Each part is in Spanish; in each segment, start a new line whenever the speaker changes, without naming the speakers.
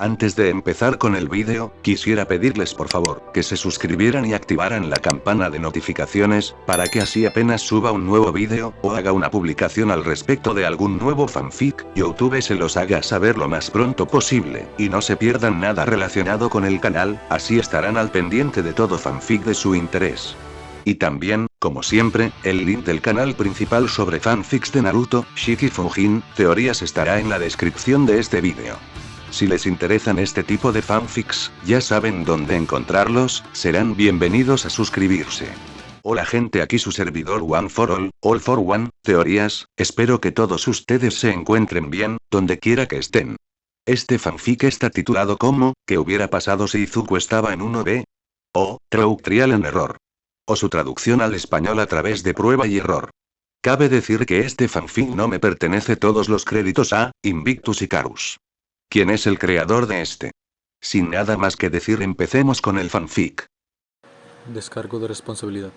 Antes de empezar con el vídeo, quisiera pedirles por favor, que se suscribieran y activaran la campana de notificaciones, para que así apenas suba un nuevo vídeo, o haga una publicación al respecto de algún nuevo fanfic, YouTube se los haga saber lo más pronto posible, y no se pierdan nada relacionado con el canal, así estarán al pendiente de todo fanfic de su interés. Y también, como siempre, el link del canal principal sobre fanfics de Naruto, Shiki Fujin, teorías estará en la descripción de este vídeo. Si les interesan este tipo de fanfics, ya saben dónde encontrarlos, serán bienvenidos a suscribirse. Hola gente, aquí su servidor One for All for One, teorías, espero que todos ustedes se encuentren bien, donde quiera que estén. Este fanfic está titulado como, ¿qué hubiera pasado si Izuku estaba en 1B? O, Trial and Error. O su traducción al español a través de prueba y error. Cabe decir que este fanfic no me pertenece, todos los créditos a Invictus Icarus. ¿Quién es el creador de este? Sin nada más que decir, empecemos con el fanfic.
Descargo de responsabilidad.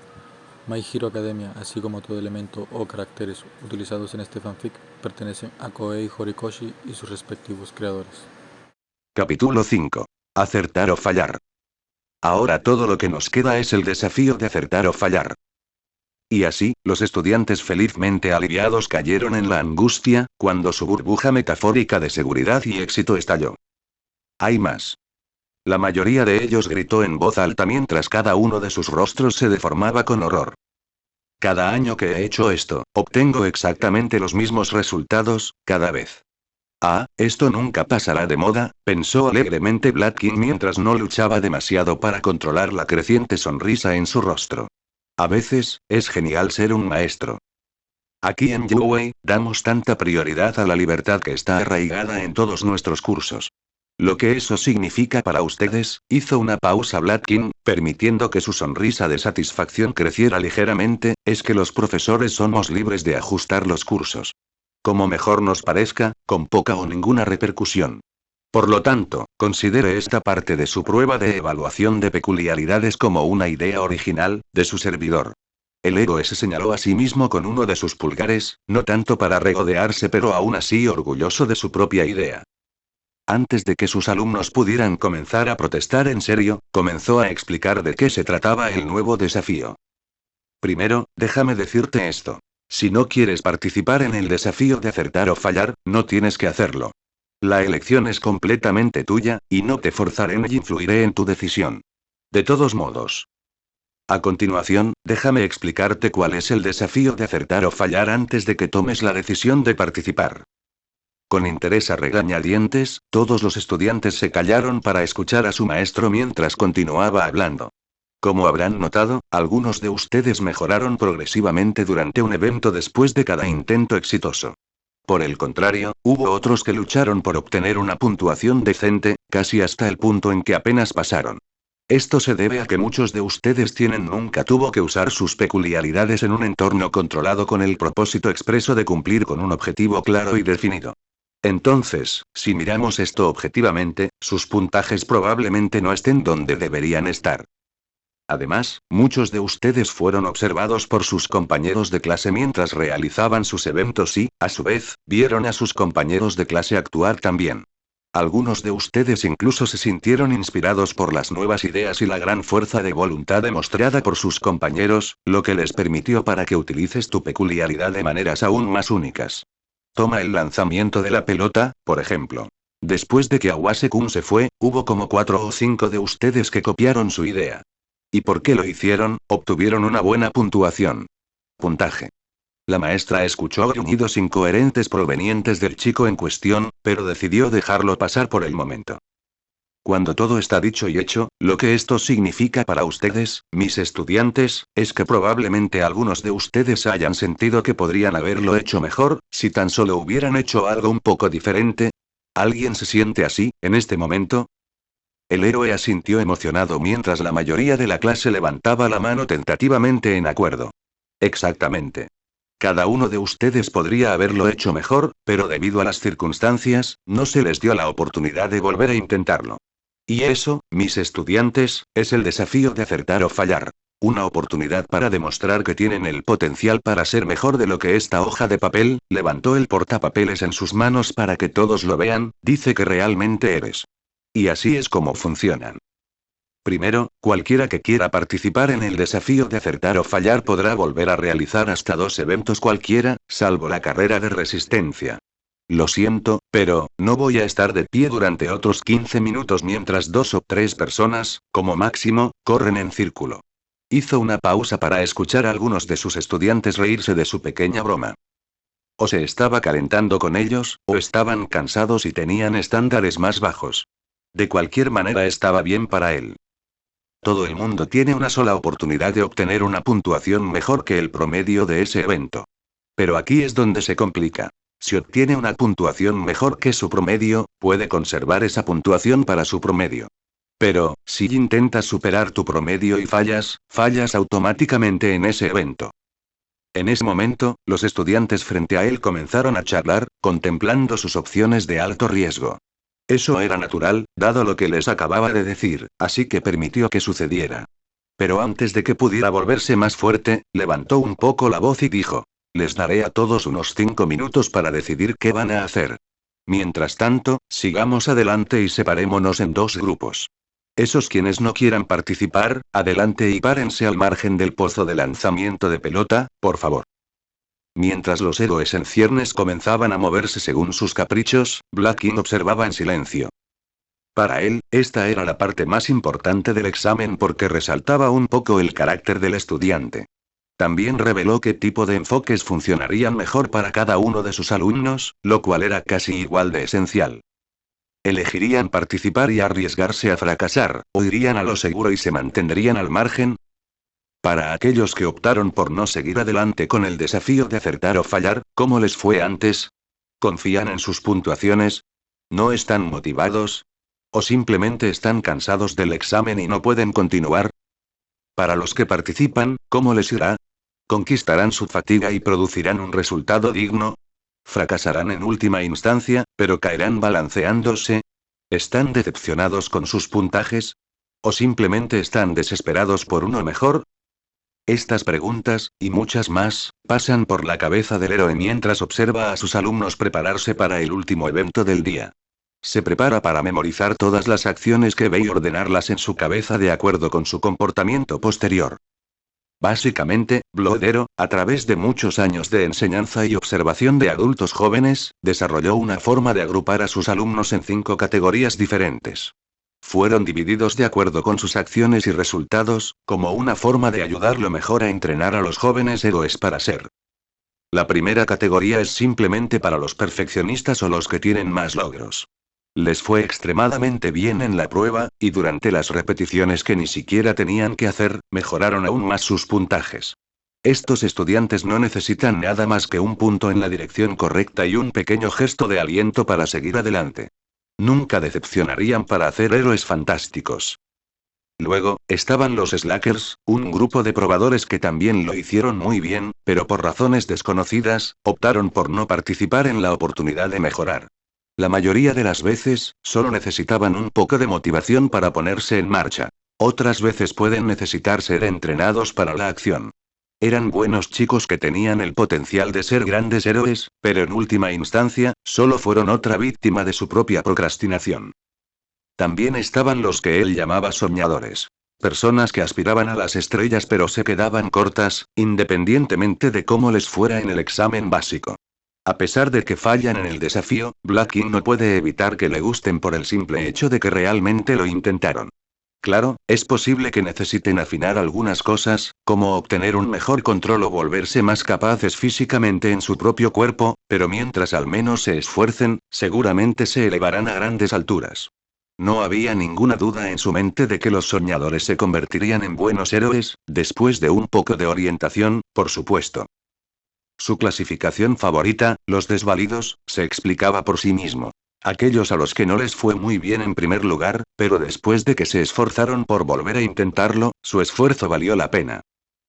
My Hero Academia, así como todo elemento o caracteres utilizados en este fanfic, pertenecen a Koei Horikoshi y sus respectivos creadores.
Capítulo 5. Acertar o fallar. Ahora todo lo que nos queda es el desafío de acertar o fallar. Y así, los estudiantes felizmente aliviados cayeron en la angustia, cuando su burbuja metafórica de seguridad y éxito estalló. Hay más. La mayoría de ellos gritó en voz alta mientras cada uno de sus rostros se deformaba con horror. Cada año que he hecho esto, obtengo exactamente los mismos resultados, cada vez. Ah, esto nunca pasará de moda, pensó alegremente Blatkin mientras no luchaba demasiado para controlar la creciente sonrisa en su rostro. A veces, es genial ser un maestro. Aquí en UA, damos tanta prioridad a la libertad que está arraigada en todos nuestros cursos. Lo que eso significa para ustedes, hizo una pausa Blatkin, permitiendo que su sonrisa de satisfacción creciera ligeramente, es que los profesores somos libres de ajustar los cursos. Como mejor nos parezca, con poca o ninguna repercusión. Por lo tanto, considere esta parte de su prueba de evaluación de peculiaridades como una idea original, de su servidor. El héroe se señaló a sí mismo con uno de sus pulgares, no tanto para regodearse pero aún así orgulloso de su propia idea. Antes de que sus alumnos pudieran comenzar a protestar en serio, comenzó a explicar de qué se trataba el nuevo desafío. Primero, déjame decirte esto. Si no quieres participar en el desafío de acertar o fallar, no tienes que hacerlo. La elección es completamente tuya, y no te forzaré ni influiré en tu decisión. De todos modos. A continuación, déjame explicarte cuál es el desafío de acertar o fallar antes de que tomes la decisión de participar. Con interés a regañadientes, todos los estudiantes se callaron para escuchar a su maestro mientras continuaba hablando. Como habrán notado, algunos de ustedes mejoraron progresivamente durante un evento después de cada intento exitoso. Por el contrario, hubo otros que lucharon por obtener una puntuación decente, casi hasta el punto en que apenas pasaron. Esto se debe a que muchos de ustedes nunca tuvo que usar sus peculiaridades en un entorno controlado con el propósito expreso de cumplir con un objetivo claro y definido. Entonces, si miramos esto objetivamente, sus puntajes probablemente no estén donde deberían estar. Además, muchos de ustedes fueron observados por sus compañeros de clase mientras realizaban sus eventos y, a su vez, vieron a sus compañeros de clase actuar también. Algunos de ustedes incluso se sintieron inspirados por las nuevas ideas y la gran fuerza de voluntad demostrada por sus compañeros, lo que les permitió para que utilices tu peculiaridad de maneras aún más únicas. Toma el lanzamiento de la pelota, por ejemplo. Después de que Awase-kun se fue, hubo como 4 o 5 de ustedes que copiaron su idea. ¿Y por qué lo hicieron? Obtuvieron una buena puntuación. Puntaje. La maestra escuchó gruñidos incoherentes provenientes del chico en cuestión, pero decidió dejarlo pasar por el momento. Cuando todo está dicho y hecho, lo que esto significa para ustedes, mis estudiantes, es que probablemente algunos de ustedes hayan sentido que podrían haberlo hecho mejor, si tan solo hubieran hecho algo un poco diferente. ¿Alguien se siente así, en este momento? El héroe asintió emocionado mientras la mayoría de la clase levantaba la mano tentativamente en acuerdo. Exactamente. Cada uno de ustedes podría haberlo hecho mejor, pero debido a las circunstancias, no se les dio la oportunidad de volver a intentarlo. Y eso, mis estudiantes, es el desafío de acertar o fallar. Una oportunidad para demostrar que tienen el potencial para ser mejor de lo que esta hoja de papel, levantó el portapapeles en sus manos para que todos lo vean, dice que realmente eres. Y así es como funcionan. Primero, cualquiera que quiera participar en el desafío de acertar o fallar podrá volver a realizar hasta 2 eventos cualquiera, salvo la carrera de resistencia. Lo siento, pero no voy a estar de pie durante otros 15 minutos mientras 2 o 3 personas, como máximo, corren en círculo. Hizo una pausa para escuchar a algunos de sus estudiantes reírse de su pequeña broma. O se estaba calentando con ellos, o estaban cansados y tenían estándares más bajos. De cualquier manera estaba bien para él. Todo el mundo tiene una sola oportunidad de obtener una puntuación mejor que el promedio de ese evento. Pero aquí es donde se complica. Si obtiene una puntuación mejor que su promedio, puede conservar esa puntuación para su promedio. Pero, si intentas superar tu promedio y fallas automáticamente en ese evento. En ese momento, los estudiantes frente a él comenzaron a charlar, contemplando sus opciones de alto riesgo. Eso era natural, dado lo que les acababa de decir, así que permitió que sucediera. Pero antes de que pudiera volverse más fuerte, levantó un poco la voz y dijo: les daré a todos unos 5 minutos para decidir qué van a hacer. Mientras tanto, sigamos adelante y separémonos en 2 grupos. Esos quienes no quieran participar, adelante y párense al margen del pozo de lanzamiento de pelota, por favor. Mientras los héroes en ciernes comenzaban a moverse según sus caprichos, Black King observaba en silencio. Para él, esta era la parte más importante del examen porque resaltaba un poco el carácter del estudiante. También reveló qué tipo de enfoques funcionarían mejor para cada uno de sus alumnos, lo cual era casi igual de esencial. ¿Elegirían participar y arriesgarse a fracasar, o irían a lo seguro y se mantendrían al margen? Para aquellos que optaron por no seguir adelante con el desafío de acertar o fallar, ¿cómo les fue antes? ¿Confían en sus puntuaciones? ¿No están motivados? ¿O simplemente están cansados del examen y no pueden continuar? Para los que participan, ¿cómo les irá? ¿Conquistarán su fatiga y producirán un resultado digno? ¿Fracasarán en última instancia, pero caerán balanceándose? ¿Están decepcionados con sus puntajes? ¿O simplemente están desesperados por uno mejor? Estas preguntas, y muchas más, pasan por la cabeza del héroe mientras observa a sus alumnos prepararse para el último evento del día. Se prepara para memorizar todas las acciones que ve y ordenarlas en su cabeza de acuerdo con su comportamiento posterior. Básicamente, Blodero, a través de muchos años de enseñanza y observación de adultos jóvenes, desarrolló una forma de agrupar a sus alumnos en 5 categorías diferentes. Fueron divididos de acuerdo con sus acciones y resultados, como una forma de ayudarlo mejor a entrenar a los jóvenes héroes para ser. La primera categoría es simplemente para los perfeccionistas o los que tienen más logros. Les fue extremadamente bien en la prueba, y durante las repeticiones que ni siquiera tenían que hacer, mejoraron aún más sus puntajes. Estos estudiantes no necesitan nada más que un punto en la dirección correcta y un pequeño gesto de aliento para seguir adelante. Nunca decepcionarían para hacer héroes fantásticos. Luego, estaban los Slackers, un grupo de probadores que también lo hicieron muy bien, pero por razones desconocidas, optaron por no participar en la oportunidad de mejorar. La mayoría de las veces, solo necesitaban un poco de motivación para ponerse en marcha. Otras veces pueden necesitar ser entrenados para la acción. Eran buenos chicos que tenían el potencial de ser grandes héroes, pero en última instancia, solo fueron otra víctima de su propia procrastinación. También estaban los que él llamaba soñadores. Personas que aspiraban a las estrellas pero se quedaban cortas, independientemente de cómo les fuera en el examen básico. A pesar de que fallan en el desafío, Black King no puede evitar que le gusten por el simple hecho de que realmente lo intentaron. Claro, es posible que necesiten afinar algunas cosas, como obtener un mejor control o volverse más capaces físicamente en su propio cuerpo, pero mientras al menos se esfuercen, seguramente se elevarán a grandes alturas. No había ninguna duda en su mente de que los soñadores se convertirían en buenos héroes, después de un poco de orientación, por supuesto. Su clasificación favorita, los desvalidos, se explicaba por sí mismo. Aquellos a los que no les fue muy bien en primer lugar, pero después de que se esforzaron por volver a intentarlo, su esfuerzo valió la pena.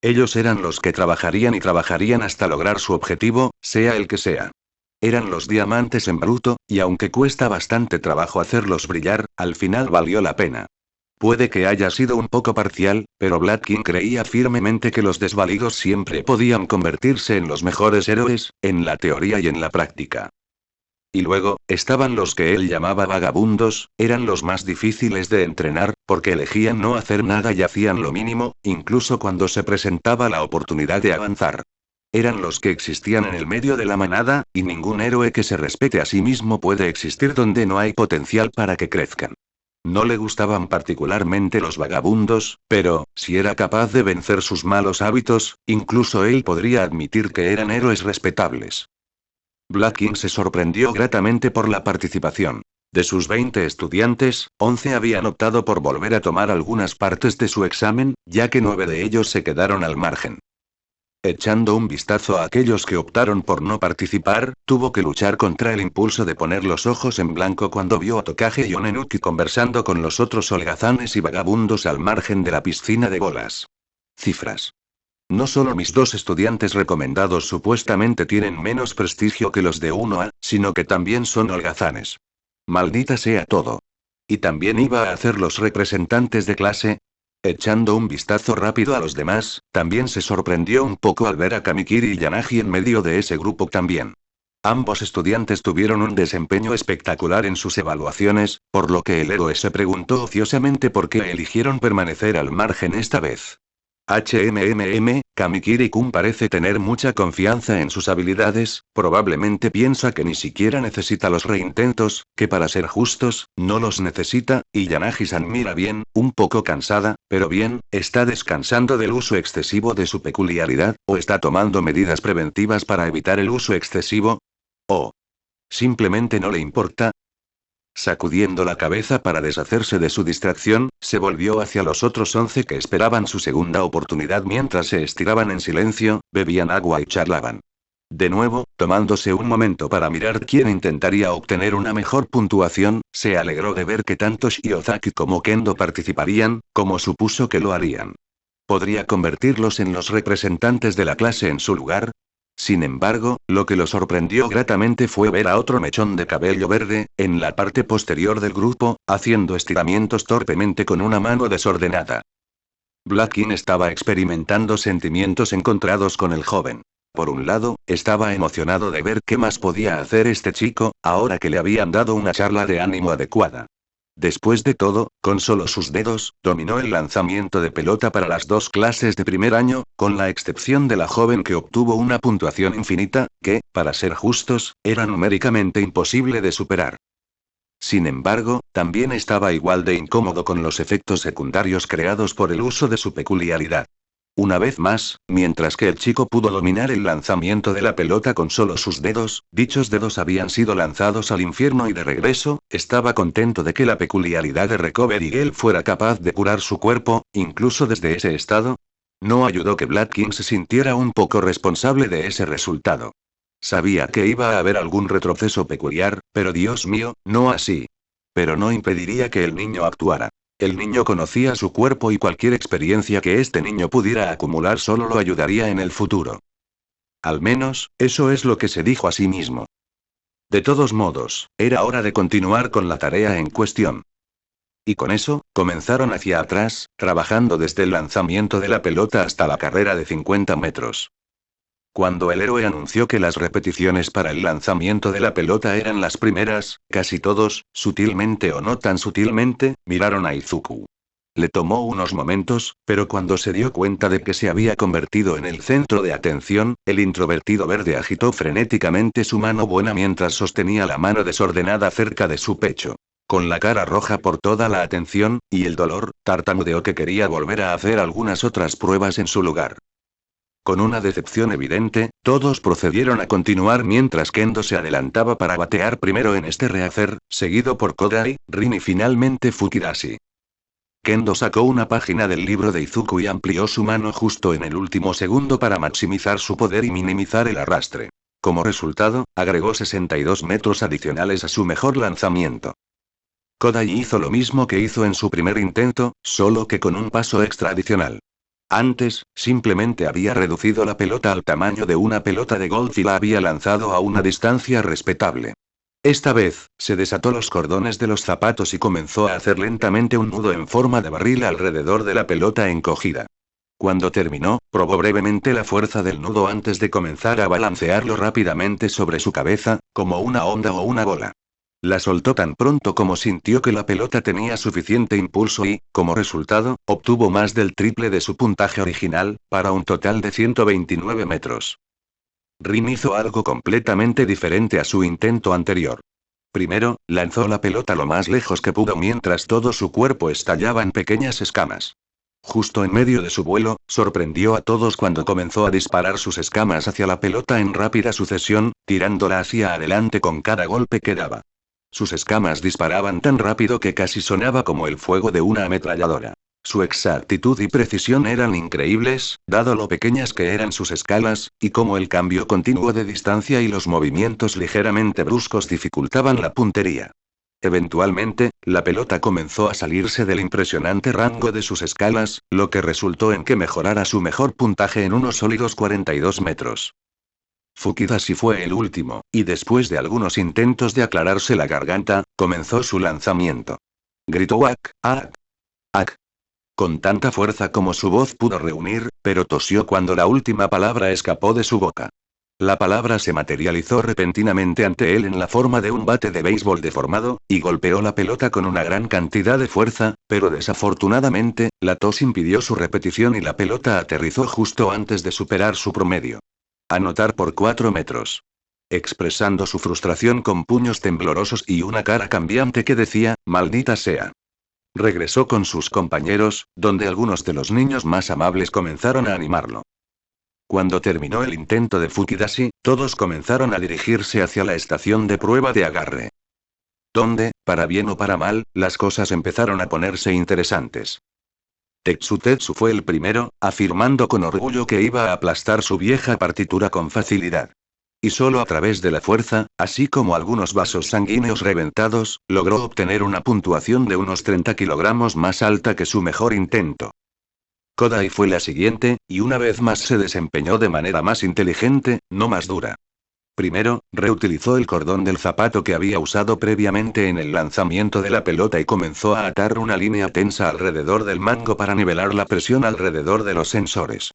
Ellos eran los que trabajarían y trabajarían hasta lograr su objetivo, sea el que sea. Eran los diamantes en bruto, y aunque cuesta bastante trabajo hacerlos brillar, al final valió la pena. Puede que haya sido un poco parcial, pero Black King creía firmemente que los desvalidos siempre podían convertirse en los mejores héroes, en la teoría y en la práctica. Y luego, estaban los que él llamaba vagabundos, eran los más difíciles de entrenar, porque elegían no hacer nada y hacían lo mínimo, incluso cuando se presentaba la oportunidad de avanzar. Eran los que existían en el medio de la manada, y ningún héroe que se respete a sí mismo puede existir donde no hay potencial para que crezcan. No le gustaban particularmente los vagabundos, pero, si era capaz de vencer sus malos hábitos, incluso él podría admitir que eran héroes respetables. Black King se sorprendió gratamente por la participación. De sus 20 estudiantes, 11 habían optado por volver a tomar algunas partes de su examen, ya que 9 de ellos se quedaron al margen. Echando un vistazo a aquellos que optaron por no participar, tuvo que luchar contra el impulso de poner los ojos en blanco cuando vio a Tokage y Onenuki conversando con los otros holgazanes y vagabundos al margen de la piscina de bolas. Cifras. No solo mis 2 estudiantes recomendados supuestamente tienen menos prestigio que los de 1A, sino que también son holgazanes. Maldita sea todo. ¿Y también iba a hacer los representantes de clase? Echando un vistazo rápido a los demás, también se sorprendió un poco al ver a Kamikiri y Yanagi en medio de ese grupo también. Ambos estudiantes tuvieron un desempeño espectacular en sus evaluaciones, por lo que el héroe se preguntó ociosamente por qué eligieron permanecer al margen esta vez. Kamikiri-kun parece tener mucha confianza en sus habilidades, probablemente piensa que ni siquiera necesita los reintentos, que para ser justos, no los necesita, y Yanagi-san mira bien, un poco cansada, pero bien, ¿está descansando del uso excesivo de su peculiaridad, o está tomando medidas preventivas para evitar el uso excesivo? ¿O simplemente no le importa? Sacudiendo la cabeza para deshacerse de su distracción, se volvió hacia los otros 11 que esperaban su segunda oportunidad mientras se estiraban en silencio, bebían agua y charlaban. De nuevo, tomándose un momento para mirar quién intentaría obtener una mejor puntuación, se alegró de ver que tanto Shiozaki como Kendo participarían, como supuso que lo harían. ¿Podría convertirlos en los representantes de la clase en su lugar? Sin embargo, lo que lo sorprendió gratamente fue ver a otro mechón de cabello verde, en la parte posterior del grupo, haciendo estiramientos torpemente con una mano desordenada. Black King estaba experimentando sentimientos encontrados con el joven. Por un lado, estaba emocionado de ver qué más podía hacer este chico, ahora que le habían dado una charla de ánimo adecuada. Después de todo, con solo sus dedos, dominó el lanzamiento de pelota para las 2 clases de primer año, con la excepción de la joven que obtuvo una puntuación infinita, que, para ser justos, era numéricamente imposible de superar. Sin embargo, también estaba igual de incómodo con los efectos secundarios creados por el uso de su peculiaridad. Una vez más, mientras que el chico pudo dominar el lanzamiento de la pelota con solo sus dedos, dichos dedos habían sido lanzados al infierno y de regreso, estaba contento de que la peculiaridad de Recovery Girl fuera capaz de curar su cuerpo, incluso desde ese estado. No ayudó que Black King se sintiera un poco responsable de ese resultado. Sabía que iba a haber algún retroceso peculiar, pero Dios mío, no así. Pero no impediría que el niño actuara. El niño conocía su cuerpo y cualquier experiencia que este niño pudiera acumular solo lo ayudaría en el futuro. Al menos, eso es lo que se dijo a sí mismo. De todos modos, era hora de continuar con la tarea en cuestión. Y con eso, comenzaron hacia atrás, trabajando desde el lanzamiento de la pelota hasta la carrera de 50 metros. Cuando el héroe anunció que las repeticiones para el lanzamiento de la pelota eran las primeras, casi todos, sutilmente o no tan sutilmente, miraron a Izuku. Le tomó unos momentos, pero cuando se dio cuenta de que se había convertido en el centro de atención, el introvertido verde agitó frenéticamente su mano buena mientras sostenía la mano desordenada cerca de su pecho. Con la cara roja por toda la atención, y el dolor, tartamudeó que quería volver a hacer algunas otras pruebas en su lugar. Con una decepción evidente, todos procedieron a continuar mientras Kendo se adelantaba para batear primero en este rehacer, seguido por Kodai, Rin y finalmente Fukidashi. Kendo sacó una página del libro de Izuku y amplió su mano justo en el último segundo para maximizar su poder y minimizar el arrastre. Como resultado, agregó 62 metros adicionales a su mejor lanzamiento. Kodai hizo lo mismo que hizo en su primer intento, solo que con un paso extra adicional. Antes, simplemente había reducido la pelota al tamaño de una pelota de golf y la había lanzado a una distancia respetable. Esta vez, se desató los cordones de los zapatos y comenzó a hacer lentamente un nudo en forma de barril alrededor de la pelota encogida. Cuando terminó, probó brevemente la fuerza del nudo antes de comenzar a balancearlo rápidamente sobre su cabeza, como una onda o una bola. La soltó tan pronto como sintió que la pelota tenía suficiente impulso y, como resultado, obtuvo más del triple de su puntaje original, para un total de 129 metros. Rin hizo algo completamente diferente a su intento anterior. Primero, lanzó la pelota lo más lejos que pudo mientras todo su cuerpo estallaba en pequeñas escamas. Justo en medio de su vuelo, sorprendió a todos cuando comenzó a disparar sus escamas hacia la pelota en rápida sucesión, tirándola hacia adelante con cada golpe que daba. Sus escamas disparaban tan rápido que casi sonaba como el fuego de una ametralladora. Su exactitud y precisión eran increíbles, dado lo pequeñas que eran sus escalas, y como el cambio continuo de distancia y los movimientos ligeramente bruscos dificultaban la puntería. Eventualmente, la pelota comenzó a salirse del impresionante rango de sus escalas, lo que resultó en que mejorara su mejor puntaje en unos sólidos 42 metros. Fukidashi fue el último, y después de algunos intentos de aclararse la garganta, comenzó su lanzamiento. Gritó "ak, ak, ak", con tanta fuerza como su voz pudo reunir, pero tosió cuando la última palabra escapó de su boca. La palabra se materializó repentinamente ante él en la forma de un bate de béisbol deformado, y golpeó la pelota con una gran cantidad de fuerza, pero desafortunadamente, la tos impidió su repetición y la pelota aterrizó justo antes de superar su promedio. Anotar por 4 metros. Expresando su frustración con puños temblorosos y una cara cambiante que decía, "Maldita sea". Regresó con sus compañeros, donde algunos de los niños más amables comenzaron a animarlo. Cuando terminó el intento de Fukidashi, todos comenzaron a dirigirse hacia la estación de prueba de agarre. Donde, para bien o para mal, las cosas empezaron a ponerse interesantes. Tetsu fue el primero, afirmando con orgullo que iba a aplastar su vieja partitura con facilidad. Y solo a través de la fuerza, así como algunos vasos sanguíneos reventados, logró obtener una puntuación de unos 30 kilogramos más alta que su mejor intento. Kodai fue la siguiente, y una vez más se desempeñó de manera más inteligente, no más dura. Primero, reutilizó el cordón del zapato que había usado previamente en el lanzamiento de la pelota y comenzó a atar una línea tensa alrededor del mango para nivelar la presión alrededor de los sensores.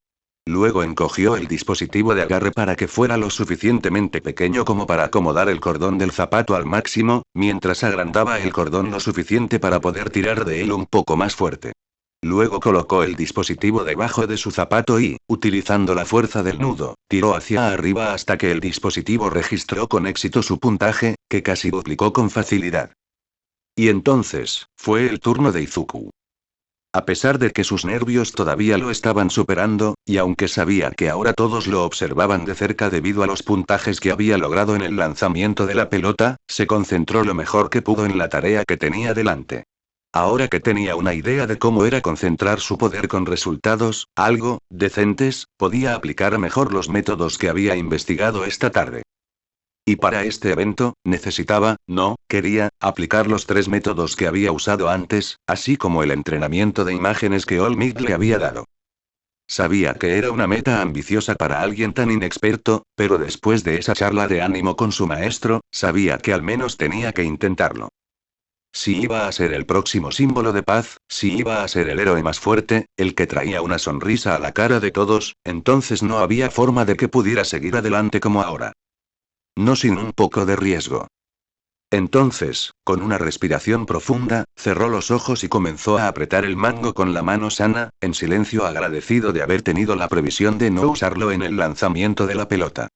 Luego encogió el dispositivo de agarre para que fuera lo suficientemente pequeño como para acomodar el cordón del zapato al máximo, mientras agrandaba el cordón lo suficiente para poder tirar de él un poco más fuerte. Luego colocó el dispositivo debajo de su zapato y, utilizando la fuerza del nudo, tiró hacia arriba hasta que el dispositivo registró con éxito su puntaje, que casi duplicó con facilidad. Y entonces, fue el turno de Izuku. A pesar de que sus nervios todavía lo estaban superando, y aunque sabía que ahora todos lo observaban de cerca debido a los puntajes que había logrado en el lanzamiento de la pelota, se concentró lo mejor que pudo en la tarea que tenía delante. Ahora que tenía una idea de cómo era concentrar su poder con resultados, algo, decentes, podía aplicar mejor los métodos que había investigado esta tarde. Y para este evento, quería, aplicar los 3 métodos que había usado antes, así como el entrenamiento de imágenes que All Might le había dado. Sabía que era una meta ambiciosa para alguien tan inexperto, pero después de esa charla de ánimo con su maestro, sabía que al menos tenía que intentarlo. Si iba a ser el próximo símbolo de paz, si iba a ser el héroe más fuerte, el que traía una sonrisa a la cara de todos, entonces no había forma de que pudiera seguir adelante como ahora. No sin un poco de riesgo. Entonces, con una respiración profunda, cerró los ojos y comenzó a apretar el mango con la mano sana, en silencio agradecido de haber tenido la previsión de no usarlo en el lanzamiento de la pelota.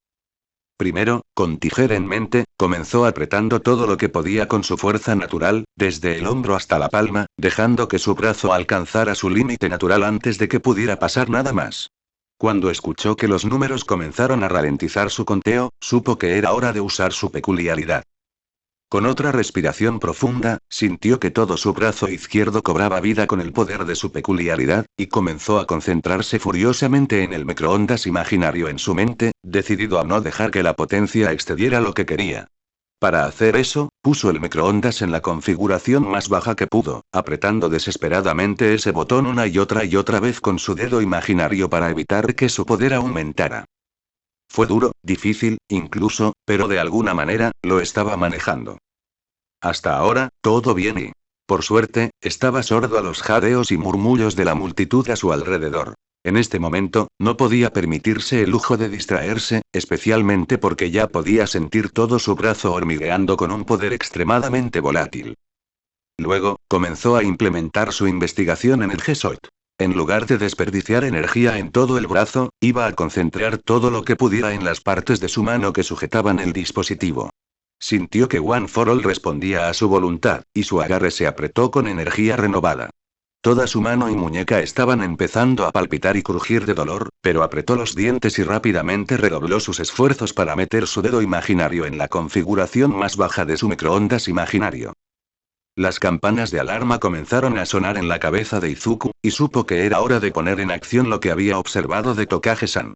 Primero, con tijera en mente, comenzó apretando todo lo que podía con su fuerza natural, desde el hombro hasta la palma, dejando que su brazo alcanzara su límite natural antes de que pudiera pasar nada más. Cuando escuchó que los números comenzaron a ralentizar su conteo, supo que era hora de usar su peculiaridad. Con otra respiración profunda, sintió que todo su brazo izquierdo cobraba vida con el poder de su peculiaridad, y comenzó a concentrarse furiosamente en el microondas imaginario en su mente, decidido a no dejar que la potencia excediera lo que quería. Para hacer eso, puso el microondas en la configuración más baja que pudo, apretando desesperadamente ese botón una y otra vez con su dedo imaginario para evitar que su poder aumentara. Fue duro, difícil, incluso, pero de alguna manera, lo estaba manejando. Hasta ahora, todo bien y, por suerte, estaba sordo a los jadeos y murmullos de la multitud a su alrededor. En este momento, no podía permitirse el lujo de distraerse, especialmente porque ya podía sentir todo su brazo hormigueando con un poder extremadamente volátil. Luego, comenzó a implementar su investigación en el G-Suit. En lugar de desperdiciar energía en todo el brazo, iba a concentrar todo lo que pudiera en las partes de su mano que sujetaban el dispositivo. Sintió que One for All respondía a su voluntad, y su agarre se apretó con energía renovada. Toda su mano y muñeca estaban empezando a palpitar y crujir de dolor, pero apretó los dientes y rápidamente redobló sus esfuerzos para meter su dedo imaginario en la configuración más baja de su microondas imaginario. Las campanas de alarma comenzaron a sonar en la cabeza de Izuku, y supo que era hora de poner en acción lo que había observado de Tokage-san.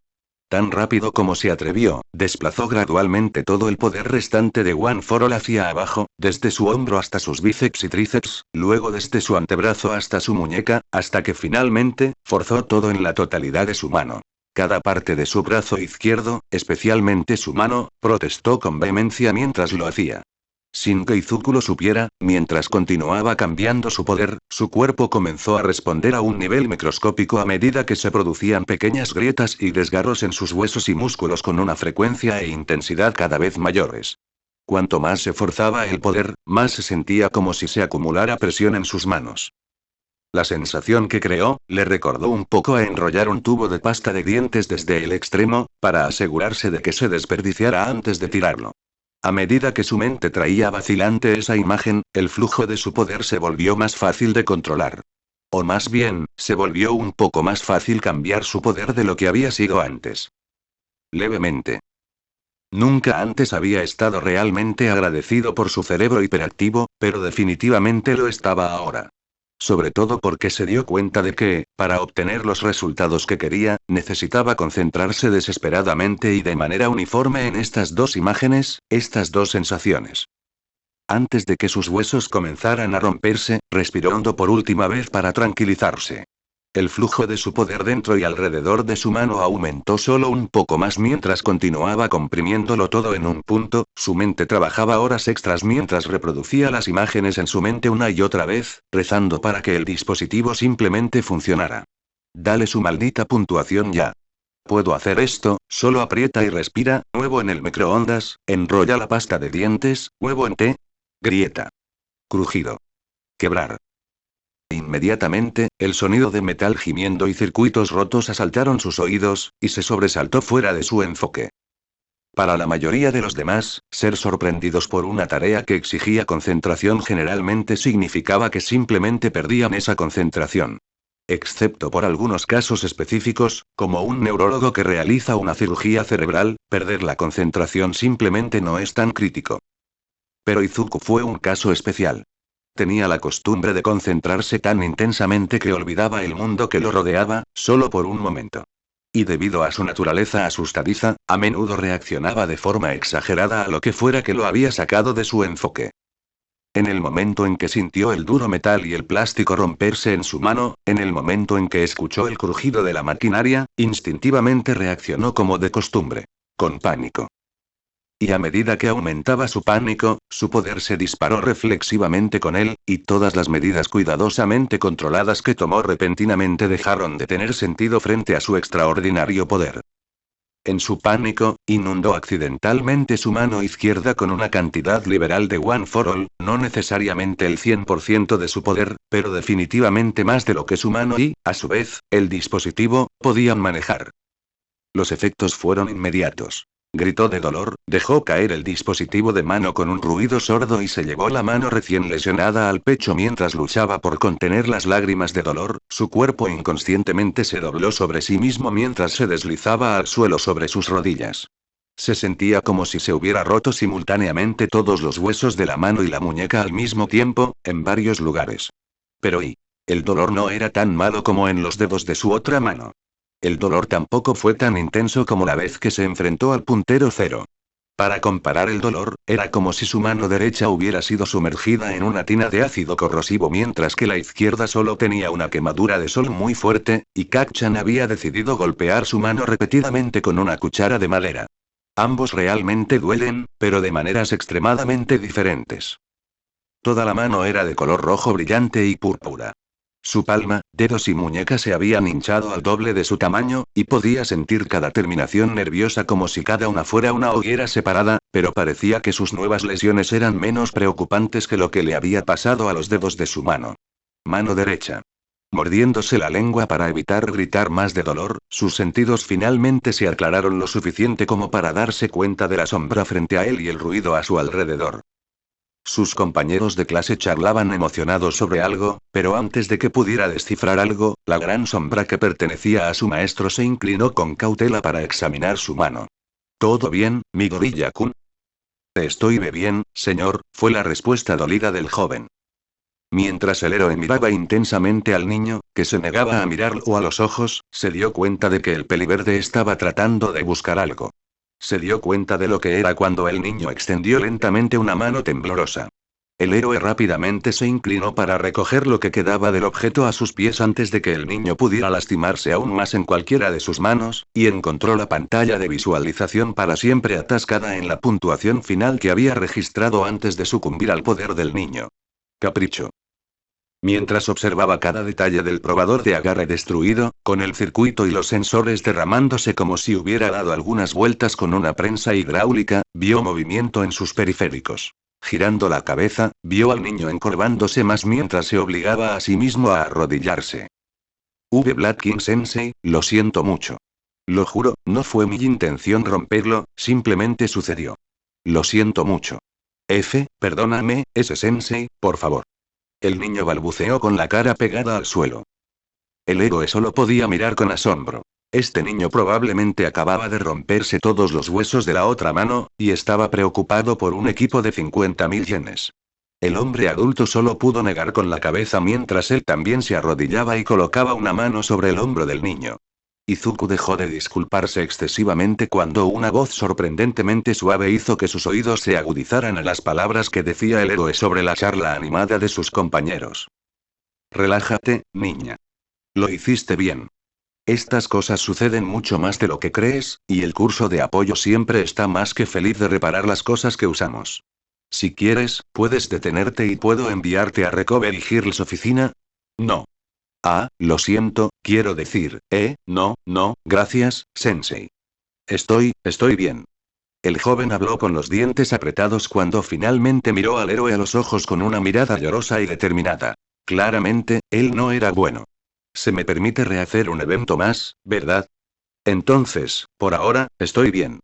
Tan rápido como se atrevió, desplazó gradualmente todo el poder restante de One for All hacia abajo, desde su hombro hasta sus bíceps y tríceps, luego desde su antebrazo hasta su muñeca, hasta que finalmente, forzó todo en la totalidad de su mano. Cada parte de su brazo izquierdo, especialmente su mano, protestó con vehemencia mientras lo hacía. Sin que Izuku lo supiera, mientras continuaba cambiando su poder, su cuerpo comenzó a responder a un nivel microscópico a medida que se producían pequeñas grietas y desgarros en sus huesos y músculos con una frecuencia e intensidad cada vez mayores. Cuanto más se forzaba el poder, más se sentía como si se acumulara presión en sus manos. La sensación que creó, le recordó un poco a enrollar un tubo de pasta de dientes desde el extremo, para asegurarse de que se desperdiciara antes de tirarlo. A medida que su mente traía vacilante esa imagen, el flujo de su poder se volvió más fácil de controlar. O más bien, se volvió un poco más fácil cambiar su poder de lo que había sido antes. Levemente. Nunca antes había estado realmente agradecido por su cerebro hiperactivo, pero definitivamente lo estaba ahora. Sobre todo porque se dio cuenta de que, para obtener los resultados que quería, necesitaba concentrarse desesperadamente y de manera uniforme en estas dos imágenes, estas dos sensaciones. Antes de que sus huesos comenzaran a romperse, respiró hondo por última vez para tranquilizarse. El flujo de su poder dentro y alrededor de su mano aumentó solo un poco más mientras continuaba comprimiéndolo todo en un punto, su mente trabajaba horas extras mientras reproducía las imágenes en su mente una y otra vez, rezando para que el dispositivo simplemente funcionara. Dale su maldita puntuación ya. Puedo hacer esto, solo aprieta y respira, huevo en el microondas, enrolla la pasta de dientes, huevo en té. Grieta. Crujido. Quebrar. Inmediatamente, el sonido de metal gimiendo y circuitos rotos asaltaron sus oídos, y se sobresaltó fuera de su enfoque. Para la mayoría de los demás, ser sorprendidos por una tarea que exigía concentración generalmente significaba que simplemente perdían esa concentración. Excepto por algunos casos específicos, como un neurólogo que realiza una cirugía cerebral, perder la concentración simplemente no es tan crítico. Pero Izuku fue un caso especial. Tenía la costumbre de concentrarse tan intensamente que olvidaba el mundo que lo rodeaba, solo por un momento. Y debido a su naturaleza asustadiza, a menudo reaccionaba de forma exagerada a lo que fuera que lo había sacado de su enfoque. En el momento en que sintió el duro metal y el plástico romperse en su mano, en el momento en que escuchó el crujido de la maquinaria, instintivamente reaccionó como de costumbre. Con pánico. Y a medida que aumentaba su pánico, su poder se disparó reflexivamente con él, y todas las medidas cuidadosamente controladas que tomó repentinamente dejaron de tener sentido frente a su extraordinario poder. En su pánico, inundó accidentalmente su mano izquierda con una cantidad liberal de One for All, no necesariamente el 100% de su poder, pero definitivamente más de lo que su mano y, a su vez, el dispositivo, podían manejar. Los efectos fueron inmediatos. Gritó de dolor, dejó caer el dispositivo de mano con un ruido sordo y se llevó la mano recién lesionada al pecho mientras luchaba por contener las lágrimas de dolor, su cuerpo inconscientemente se dobló sobre sí mismo mientras se deslizaba al suelo sobre sus rodillas. Se sentía como si se hubiera roto simultáneamente todos los huesos de la mano y la muñeca al mismo tiempo, en varios lugares. Pero el dolor no era tan malo como en los dedos de su otra mano. El dolor tampoco fue tan intenso como la vez que se enfrentó al puntero cero. Para comparar el dolor, era como si su mano derecha hubiera sido sumergida en una tina de ácido corrosivo mientras que la izquierda solo tenía una quemadura de sol muy fuerte, y Kacchan había decidido golpear su mano repetidamente con una cuchara de madera. Ambos realmente duelen, pero de maneras extremadamente diferentes. Toda la mano era de color rojo brillante y púrpura. Su palma, dedos y muñeca se habían hinchado al doble de su tamaño, y podía sentir cada terminación nerviosa como si cada una fuera una hoguera separada, pero parecía que sus nuevas lesiones eran menos preocupantes que lo que le había pasado a los dedos de su mano. Mano derecha. Mordiéndose la lengua para evitar gritar más de dolor, sus sentidos finalmente se aclararon lo suficiente como para darse cuenta de la sombra frente a él y el ruido a su alrededor. Sus compañeros de clase charlaban emocionados sobre algo, pero antes de que pudiera descifrar algo, la gran sombra que pertenecía a su maestro se inclinó con cautela para examinar su mano. ¿Todo bien, Midoriya-kun? Estoy bien, señor, fue la respuesta dolida del joven. Mientras el héroe miraba intensamente al niño, que se negaba a mirarlo a los ojos, se dio cuenta de que el peliverde estaba tratando de buscar algo. Se dio cuenta de lo que era cuando el niño extendió lentamente una mano temblorosa. El héroe rápidamente se inclinó para recoger lo que quedaba del objeto a sus pies antes de que el niño pudiera lastimarse aún más en cualquiera de sus manos, y encontró la pantalla de visualización para siempre atascada en la puntuación final que había registrado antes de sucumbir al poder del niño. Capricho. Mientras observaba cada detalle del probador de agarre destruido, con el circuito y los sensores derramándose como si hubiera dado algunas vueltas con una prensa hidráulica, vio movimiento en sus periféricos. Girando la cabeza, vio al niño encorvándose más mientras se obligaba a sí mismo a arrodillarse. Black King Sensei, lo siento mucho. Lo juro, no fue mi intención romperlo, simplemente sucedió. Lo siento mucho. Perdóname, Sensei, por favor. El niño balbuceó con la cara pegada al suelo. El héroe solo podía mirar con asombro. Este niño probablemente acababa de romperse todos los huesos de la otra mano, y estaba preocupado por un equipo de 50.000 yenes. El hombre adulto solo pudo negar con la cabeza mientras él también se arrodillaba y colocaba una mano sobre el hombro del niño. Izuku dejó de disculparse excesivamente cuando una voz sorprendentemente suave hizo que sus oídos se agudizaran a las palabras que decía el héroe sobre la charla animada de sus compañeros. Relájate, niña. Lo hiciste bien. Estas cosas suceden mucho más de lo que crees, y el curso de apoyo siempre está más que feliz de reparar las cosas que usamos. Si quieres, puedes detenerte y puedo enviarte a Recovery Hills oficina. No. Lo siento, quiero decir, no, gracias, Sensei. Estoy bien. El joven habló con los dientes apretados cuando finalmente miró al héroe a los ojos con una mirada llorosa y determinada. Claramente, él no era bueno. Se me permite rehacer un evento más, ¿verdad? Entonces, por ahora, estoy bien.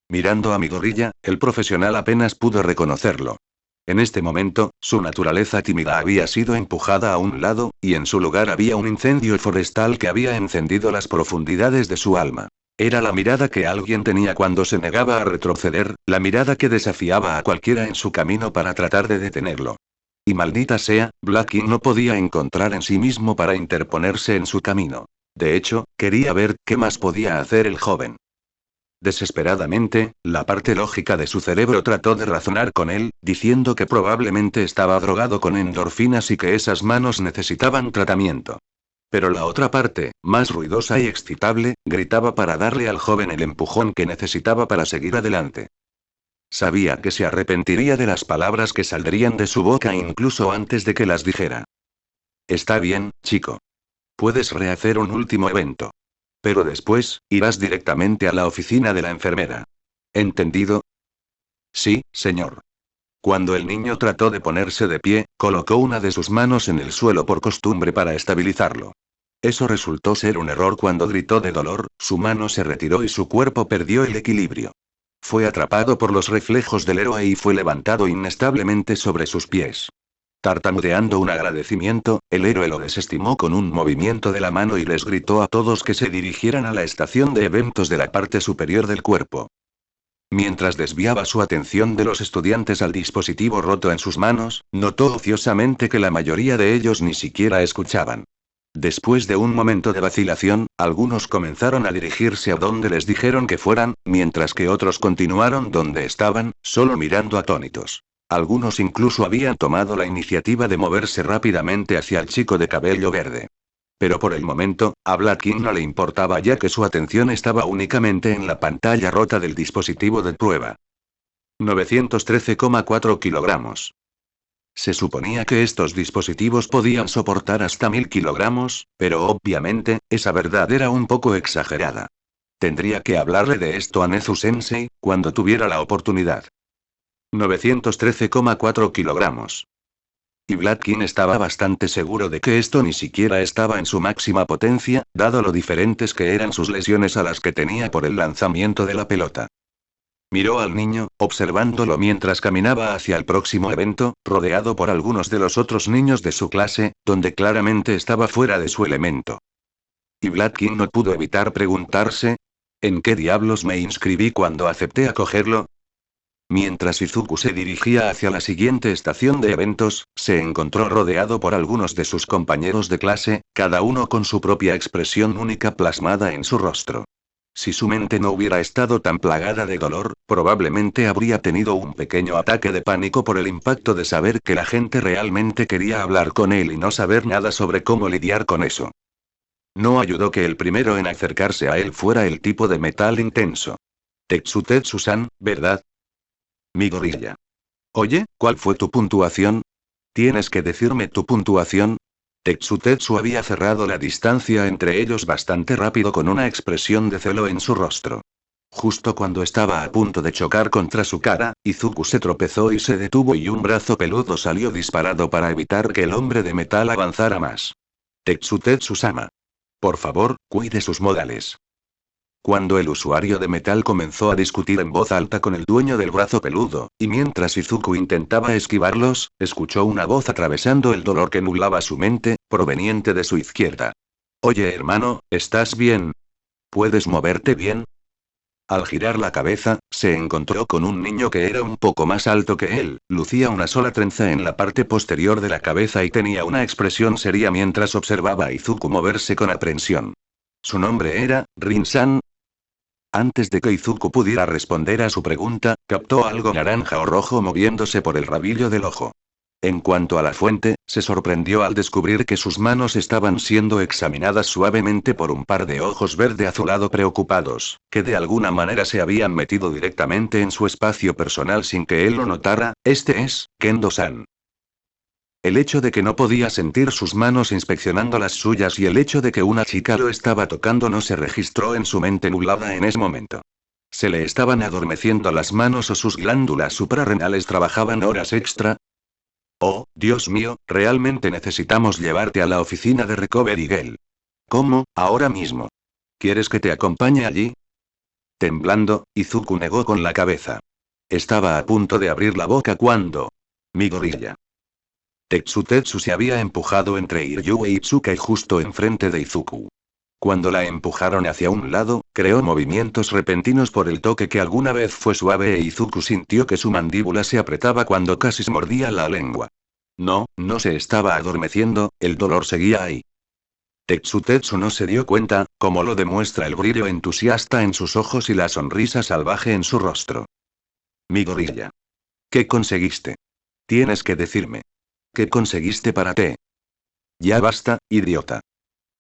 Mirando a Midoriya, el profesional apenas pudo reconocerlo. En este momento, su naturaleza tímida había sido empujada a un lado, y en su lugar había un incendio forestal que había encendido las profundidades de su alma. Era la mirada que alguien tenía cuando se negaba a retroceder, la mirada que desafiaba a cualquiera en su camino para tratar de detenerlo. Y maldita sea, Black King no podía encontrar en sí mismo para interponerse en su camino. De hecho, quería ver qué más podía hacer el joven. Desesperadamente, la parte lógica de su cerebro trató de razonar con él, diciendo que probablemente estaba drogado con endorfinas y que esas manos necesitaban tratamiento. Pero la otra parte, más ruidosa y excitable, gritaba para darle al joven el empujón que necesitaba para seguir adelante. Sabía que se arrepentiría de las palabras que saldrían de su boca incluso antes de que las dijera. Está bien, chico. Puedes rehacer un último evento. Pero después, irás directamente a la oficina de la enfermera. ¿Entendido? Sí, señor. Cuando el niño trató de ponerse de pie, colocó una de sus manos en el suelo por costumbre para estabilizarlo. Eso resultó ser un error cuando gritó de dolor, su mano se retiró y su cuerpo perdió el equilibrio. Fue atrapado por los reflejos del héroe y fue levantado inestablemente sobre sus pies. Tartamudeando un agradecimiento, el héroe lo desestimó con un movimiento de la mano y les gritó a todos que se dirigieran a la estación de eventos de la parte superior del cuerpo. Mientras desviaba su atención de los estudiantes al dispositivo roto en sus manos, notó ociosamente que la mayoría de ellos ni siquiera escuchaban. Después de un momento de vacilación, algunos comenzaron a dirigirse a donde les dijeron que fueran, mientras que otros continuaron donde estaban, solo mirando atónitos. Algunos incluso habían tomado la iniciativa de moverse rápidamente hacia el chico de cabello verde. Pero por el momento, a Black King no le importaba ya que su atención estaba únicamente en la pantalla rota del dispositivo de prueba. 913,4 kilogramos. Se suponía que estos dispositivos podían soportar hasta 1000 kilogramos, pero obviamente, esa verdad era un poco exagerada. Tendría que hablarle de esto a Nezu-sensei, cuando tuviera la oportunidad. 913,4 kilogramos. Y Vladkin estaba bastante seguro de que esto ni siquiera estaba en su máxima potencia, dado lo diferentes que eran sus lesiones a las que tenía por el lanzamiento de la pelota. Miró al niño, observándolo mientras caminaba hacia el próximo evento, rodeado por algunos de los otros niños de su clase, donde claramente estaba fuera de su elemento. Y Vladkin no pudo evitar preguntarse, ¿en qué diablos me inscribí cuando acepté acogerlo? Mientras Izuku se dirigía hacia la siguiente estación de eventos, se encontró rodeado por algunos de sus compañeros de clase, cada uno con su propia expresión única plasmada en su rostro. Si su mente no hubiera estado tan plagada de dolor, probablemente habría tenido un pequeño ataque de pánico por el impacto de saber que la gente realmente quería hablar con él y no saber nada sobre cómo lidiar con eso. No ayudó que el primero en acercarse a él fuera el tipo de metal intenso. Tetsu-san, ¿verdad? Mi gorilla. Oye, ¿cuál fue tu puntuación? ¿Tienes que decirme tu puntuación? Tetsu había cerrado la distancia entre ellos bastante rápido con una expresión de celo en su rostro. Justo cuando estaba a punto de chocar contra su cara, Izuku se tropezó y se detuvo y un brazo peludo salió disparado para evitar que el hombre de metal avanzara más. Tetsu-sama. Por favor, cuide sus modales. Cuando el usuario de metal comenzó a discutir en voz alta con el dueño del brazo peludo, y mientras Izuku intentaba esquivarlos, escuchó una voz atravesando el dolor que nublaba su mente, proveniente de su izquierda. Oye hermano, ¿estás bien? ¿Puedes moverte bien? Al girar la cabeza, se encontró con un niño que era un poco más alto que él, lucía una sola trenza en la parte posterior de la cabeza y tenía una expresión seria mientras observaba a Izuku moverse con aprensión. Su nombre era, Rin-san. Antes de que Izuku pudiera responder a su pregunta, captó algo naranja o rojo moviéndose por el rabillo del ojo. En cuanto a la fuente, se sorprendió al descubrir que sus manos estaban siendo examinadas suavemente por un par de ojos verde azulado preocupados, que de alguna manera se habían metido directamente en su espacio personal sin que él lo notara. Este es, Kendo-san. El hecho de que no podía sentir sus manos inspeccionando las suyas y el hecho de que una chica lo estaba tocando no se registró en su mente nublada en ese momento. ¿Se le estaban adormeciendo las manos o sus glándulas suprarrenales trabajaban horas extra? Oh, Dios mío, realmente necesitamos llevarte a la oficina de Recovery Girl. ¿Cómo, ahora mismo? ¿Quieres que te acompañe allí? Temblando, Izuku negó con la cabeza. Estaba a punto de abrir la boca cuando... Mi gorilla. Tetsu se había empujado entre Iryu y Tsukai justo enfrente de Izuku. Cuando la empujaron hacia un lado, creó movimientos repentinos por el toque que alguna vez fue suave e Izuku sintió que su mandíbula se apretaba cuando casi se mordía la lengua. No, no se estaba adormeciendo, el dolor seguía ahí. Tetsu no se dio cuenta, como lo demuestra el brillo entusiasta en sus ojos y la sonrisa salvaje en su rostro. Mi gorilla. ¿Qué conseguiste? Tienes que decirme. ¿Qué conseguiste para ti? Ya basta, idiota.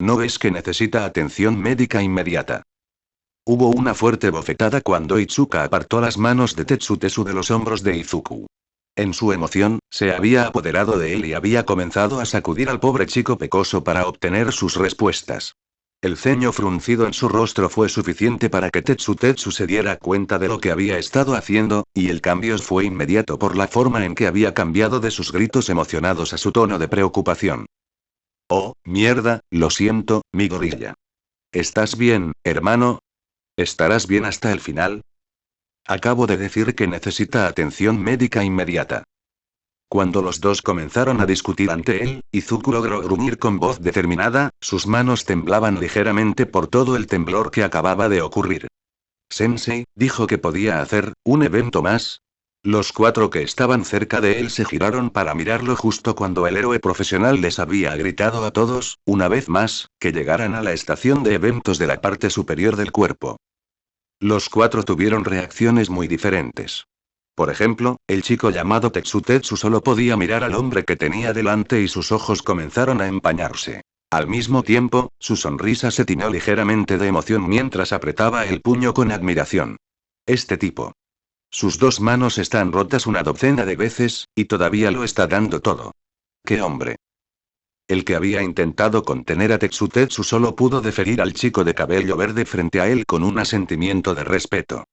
¿No ves que necesita atención médica inmediata? Hubo una fuerte bofetada cuando Itsuka apartó las manos de Tetsu de los hombros de Izuku. En su emoción, se había apoderado de él y había comenzado a sacudir al pobre chico pecoso para obtener sus respuestas. El ceño fruncido en su rostro fue suficiente para que Tetsu se diera cuenta de lo que había estado haciendo, y el cambio fue inmediato por la forma en que había cambiado de sus gritos emocionados a su tono de preocupación. Oh, mierda, lo siento, mi gorilla. ¿Estás bien, hermano? ¿Estarás bien hasta el final? Acabo de decir que necesita atención médica inmediata. Cuando los dos comenzaron a discutir ante él, Izuku logró gruñir con voz determinada, sus manos temblaban ligeramente por todo el temblor que acababa de ocurrir. Sensei, dijo que podía hacer, ¿un evento más? Los cuatro que estaban cerca de él se giraron para mirarlo justo cuando el héroe profesional les había gritado a todos, una vez más, que llegaran a la estación de eventos de la parte superior del cuerpo. Los cuatro tuvieron reacciones muy diferentes. Por ejemplo, el chico llamado Tetsu solo podía mirar al hombre que tenía delante y sus ojos comenzaron a empañarse. Al mismo tiempo, su sonrisa se tiñó ligeramente de emoción mientras apretaba el puño con admiración. Este tipo. Sus dos manos están rotas una docena de veces, y todavía lo está dando todo. ¡Qué hombre! El que había intentado contener a Tetsu solo pudo deferir al chico de cabello verde frente a él con un asentimiento de respeto.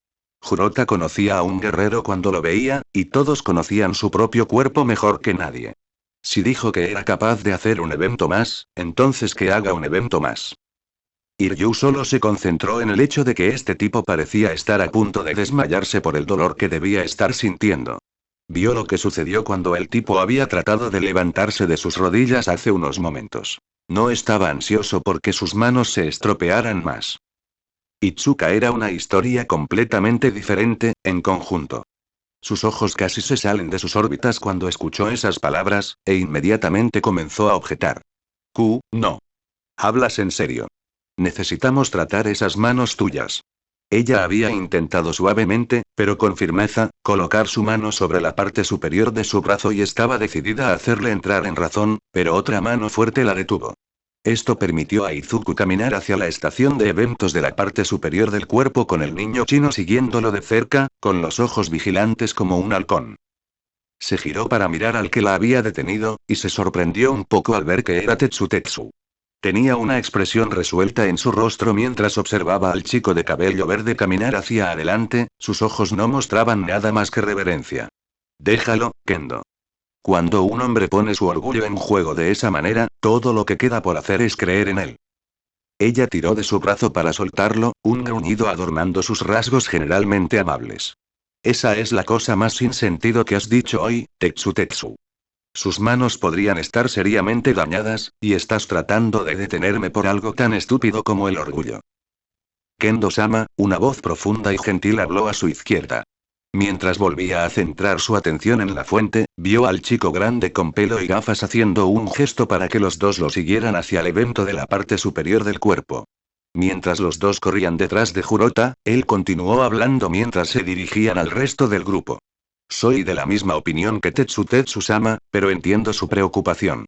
Jurota conocía a un guerrero cuando lo veía, y todos conocían su propio cuerpo mejor que nadie. Si dijo que era capaz de hacer un evento más, entonces que haga un evento más. Ryu solo se concentró en el hecho de que este tipo parecía estar a punto de desmayarse por el dolor que debía estar sintiendo. Vio lo que sucedió cuando el tipo había tratado de levantarse de sus rodillas hace unos momentos. No estaba ansioso porque sus manos se estropearan más. Itsuka era una historia completamente diferente, en conjunto. Sus ojos casi se salen de sus órbitas cuando escuchó esas palabras, e inmediatamente comenzó a objetar. No. ¿Hablas en serio? Necesitamos tratar esas manos tuyas. Ella había intentado suavemente, pero con firmeza, colocar su mano sobre la parte superior de su brazo y estaba decidida a hacerle entrar en razón, pero otra mano fuerte la detuvo. Esto permitió a Izuku caminar hacia la estación de eventos de la parte superior del cuerpo con el niño chino siguiéndolo de cerca, con los ojos vigilantes como un halcón. Se giró para mirar al que la había detenido, y se sorprendió un poco al ver que era Tetsu. Tenía una expresión resuelta en su rostro mientras observaba al chico de cabello verde caminar hacia adelante, sus ojos no mostraban nada más que reverencia. Déjalo, Kendo. Cuando un hombre pone su orgullo en juego de esa manera, todo lo que queda por hacer es creer en él. Ella tiró de su brazo para soltarlo, un gruñido adornando sus rasgos generalmente amables. Esa es la cosa más sin sentido que has dicho hoy, Tetsu. Sus manos podrían estar seriamente dañadas, y estás tratando de detenerme por algo tan estúpido como el orgullo. Kendo-sama, una voz profunda y gentil habló a su izquierda. Mientras volvía a centrar su atención en la fuente, vio al chico grande con pelo y gafas haciendo un gesto para que los dos lo siguieran hacia el evento de la parte superior del cuerpo. Mientras los dos corrían detrás de Jurota, él continuó hablando mientras se dirigían al resto del grupo. Soy de la misma opinión que Tetsu-sama, pero entiendo su preocupación.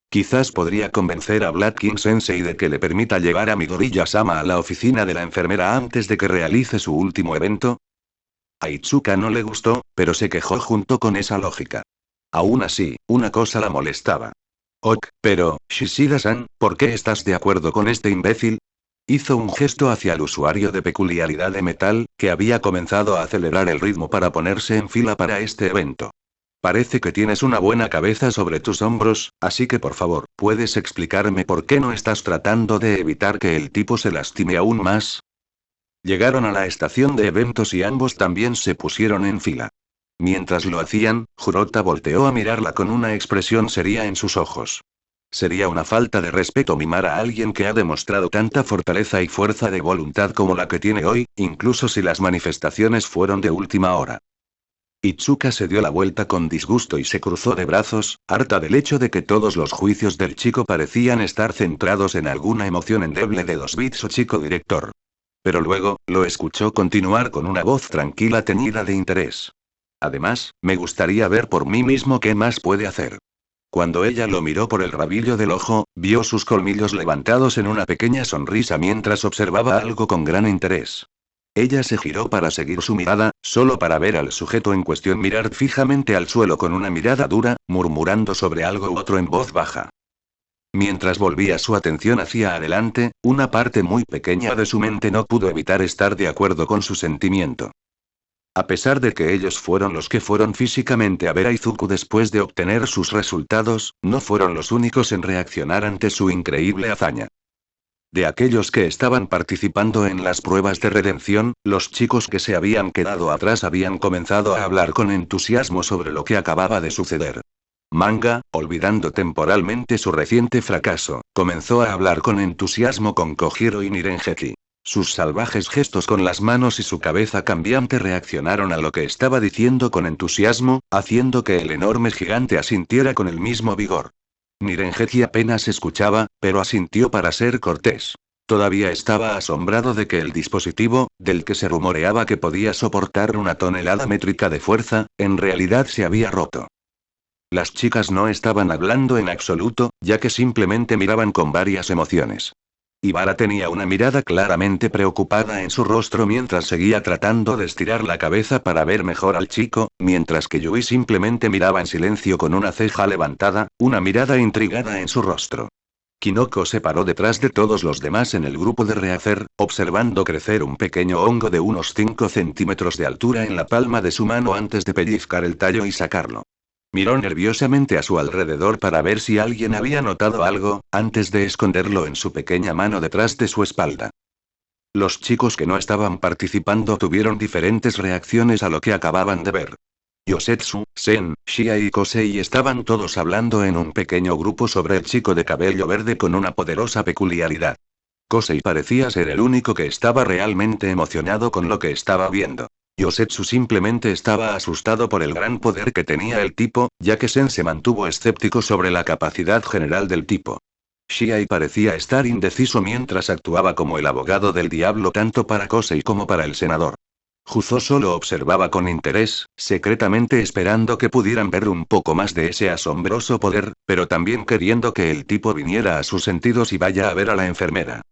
Quizás podría convencer a Black King Sensei de que le permita llevar a Midoriya-sama a la oficina de la enfermera antes de que realice su último evento. A Itsuka no le gustó, pero se quejó junto con esa lógica. Aún así, una cosa la molestaba. Pero, Shishida-san, ¿por qué estás de acuerdo con este imbécil? Hizo un gesto hacia el usuario de peculiaridad de metal, que había comenzado a acelerar el ritmo para ponerse en fila para este evento. Parece que tienes una buena cabeza sobre tus hombros, así que por favor, ¿puedes explicarme por qué no estás tratando de evitar que el tipo se lastime aún más? Llegaron a la estación de eventos y ambos también se pusieron en fila. Mientras lo hacían, Jurota volteó a mirarla con una expresión seria en sus ojos. Sería una falta de respeto mimar a alguien que ha demostrado tanta fortaleza y fuerza de voluntad como la que tiene hoy, incluso si las manifestaciones fueron de última hora. Itsuka se dio la vuelta con disgusto y se cruzó de brazos, harta del hecho de que todos los juicios del chico parecían estar centrados en alguna emoción endeble de 2 bits o chico director. Pero luego, lo escuchó continuar con una voz tranquila teñida de interés. Además, me gustaría ver por mí mismo qué más puede hacer. Cuando ella lo miró por el rabillo del ojo, vio sus colmillos levantados en una pequeña sonrisa mientras observaba algo con gran interés. Ella se giró para seguir su mirada, solo para ver al sujeto en cuestión mirar fijamente al suelo con una mirada dura, murmurando sobre algo u otro en voz baja. Mientras volvía su atención hacia adelante, una parte muy pequeña de su mente no pudo evitar estar de acuerdo con su sentimiento. A pesar de que ellos fueron los que fueron físicamente a ver a Izuku después de obtener sus resultados, no fueron los únicos en reaccionar ante su increíble hazaña. De aquellos que estaban participando en las pruebas de redención, los chicos que se habían quedado atrás habían comenzado a hablar con entusiasmo sobre lo que acababa de suceder. Manga, olvidando temporalmente su reciente fracaso, comenzó a hablar con entusiasmo con Kojiro y Nirengeki. Sus salvajes gestos con las manos y su cabeza cambiante reaccionaron a lo que estaba diciendo con entusiasmo, haciendo que el enorme gigante asintiera con el mismo vigor. Nirengeki apenas escuchaba, pero asintió para ser cortés. Todavía estaba asombrado de que el dispositivo, del que se rumoreaba que podía soportar 1 tonelada métrica de fuerza, en realidad se había roto. Las chicas no estaban hablando en absoluto, ya que simplemente miraban con varias emociones. Ibara tenía una mirada claramente preocupada en su rostro mientras seguía tratando de estirar la cabeza para ver mejor al chico, mientras que Yui simplemente miraba en silencio con una ceja levantada, una mirada intrigada en su rostro. Kinoko se paró detrás de todos los demás en el grupo de rehacer, observando crecer un pequeño hongo de unos 5 centímetros de altura en la palma de su mano antes de pellizcar el tallo y sacarlo. Miró nerviosamente a su alrededor para ver si alguien había notado algo, antes de esconderlo en su pequeña mano detrás de su espalda. Los chicos que no estaban participando tuvieron diferentes reacciones a lo que acababan de ver. Yosetsu, Sen, Shia y Kosei estaban todos hablando en un pequeño grupo sobre el chico de cabello verde con una poderosa peculiaridad. Kosei parecía ser el único que estaba realmente emocionado con lo que estaba viendo. Yosetsu simplemente estaba asustado por el gran poder que tenía el tipo, ya que Sen se mantuvo escéptico sobre la capacidad general del tipo. Shiai parecía estar indeciso mientras actuaba como el abogado del diablo tanto para Kosei como para el senador. Juzo solo observaba con interés, secretamente esperando que pudieran ver un poco más de ese asombroso poder, pero también queriendo que el tipo viniera a sus sentidos y vaya a ver a la enfermera.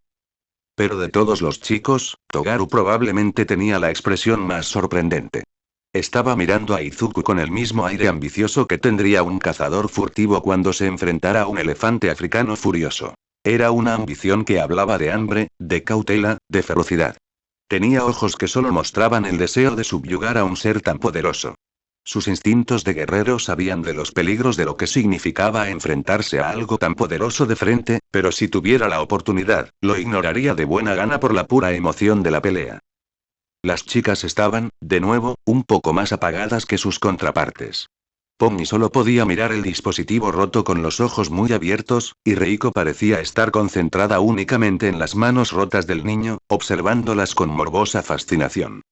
Pero de todos los chicos, Togaru probablemente tenía la expresión más sorprendente. Estaba mirando a Izuku con el mismo aire ambicioso que tendría un cazador furtivo cuando se enfrentara a un elefante africano furioso. Era una ambición que hablaba de hambre, de cautela, de ferocidad. Tenía ojos que solo mostraban el deseo de subyugar a un ser tan poderoso. Sus instintos de guerrero sabían de los peligros de lo que significaba enfrentarse a algo tan poderoso de frente, pero si tuviera la oportunidad, lo ignoraría de buena gana por la pura emoción de la pelea. Las chicas estaban, de nuevo, un poco más apagadas que sus contrapartes. Pomni solo podía mirar el dispositivo roto con los ojos muy abiertos, y Reiko parecía estar concentrada únicamente en las manos rotas del niño, observándolas con morbosa fascinación.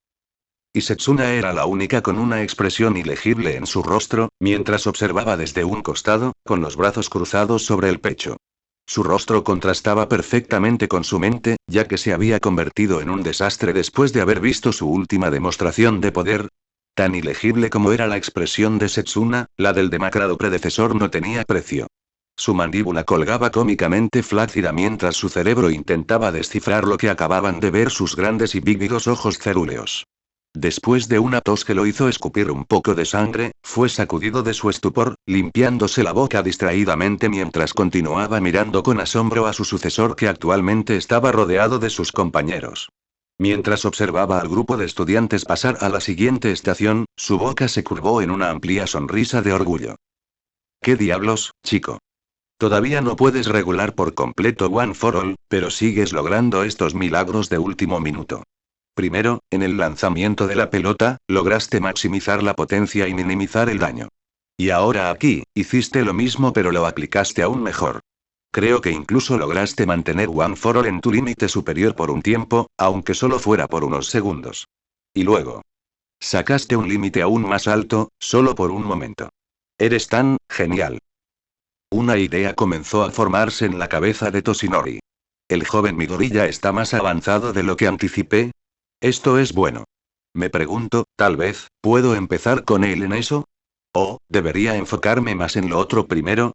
Y Setsuna era la única con una expresión ilegible en su rostro, mientras observaba desde un costado, con los brazos cruzados sobre el pecho. Su rostro contrastaba perfectamente con su mente, ya que se había convertido en un desastre después de haber visto su última demostración de poder. Tan ilegible como era la expresión de Setsuna, la del demacrado predecesor no tenía precio. Su mandíbula colgaba cómicamente flácida mientras su cerebro intentaba descifrar lo que acababan de ver sus grandes y vívidos ojos cerúleos. Después de una tos que lo hizo escupir un poco de sangre, fue sacudido de su estupor, limpiándose la boca distraídamente mientras continuaba mirando con asombro a su sucesor que actualmente estaba rodeado de sus compañeros. Mientras observaba al grupo de estudiantes pasar a la siguiente estación, su boca se curvó en una amplia sonrisa de orgullo. ¿Qué diablos, chico? Todavía no puedes regular por completo One for All, pero sigues logrando estos milagros de último minuto. Primero, en el lanzamiento de la pelota, lograste maximizar la potencia y minimizar el daño. Y ahora aquí, hiciste lo mismo pero lo aplicaste aún mejor. Creo que incluso lograste mantener One for All en tu límite superior por un tiempo, aunque solo fuera por unos segundos. Y luego, sacaste un límite aún más alto, solo por un momento. Eres tan genial. Una idea comenzó a formarse en la cabeza de Toshinori. El joven Midori ya está más avanzado de lo que anticipé. Esto es bueno. Me pregunto, tal vez, ¿puedo empezar con él en eso? ¿O, debería enfocarme más en lo otro primero?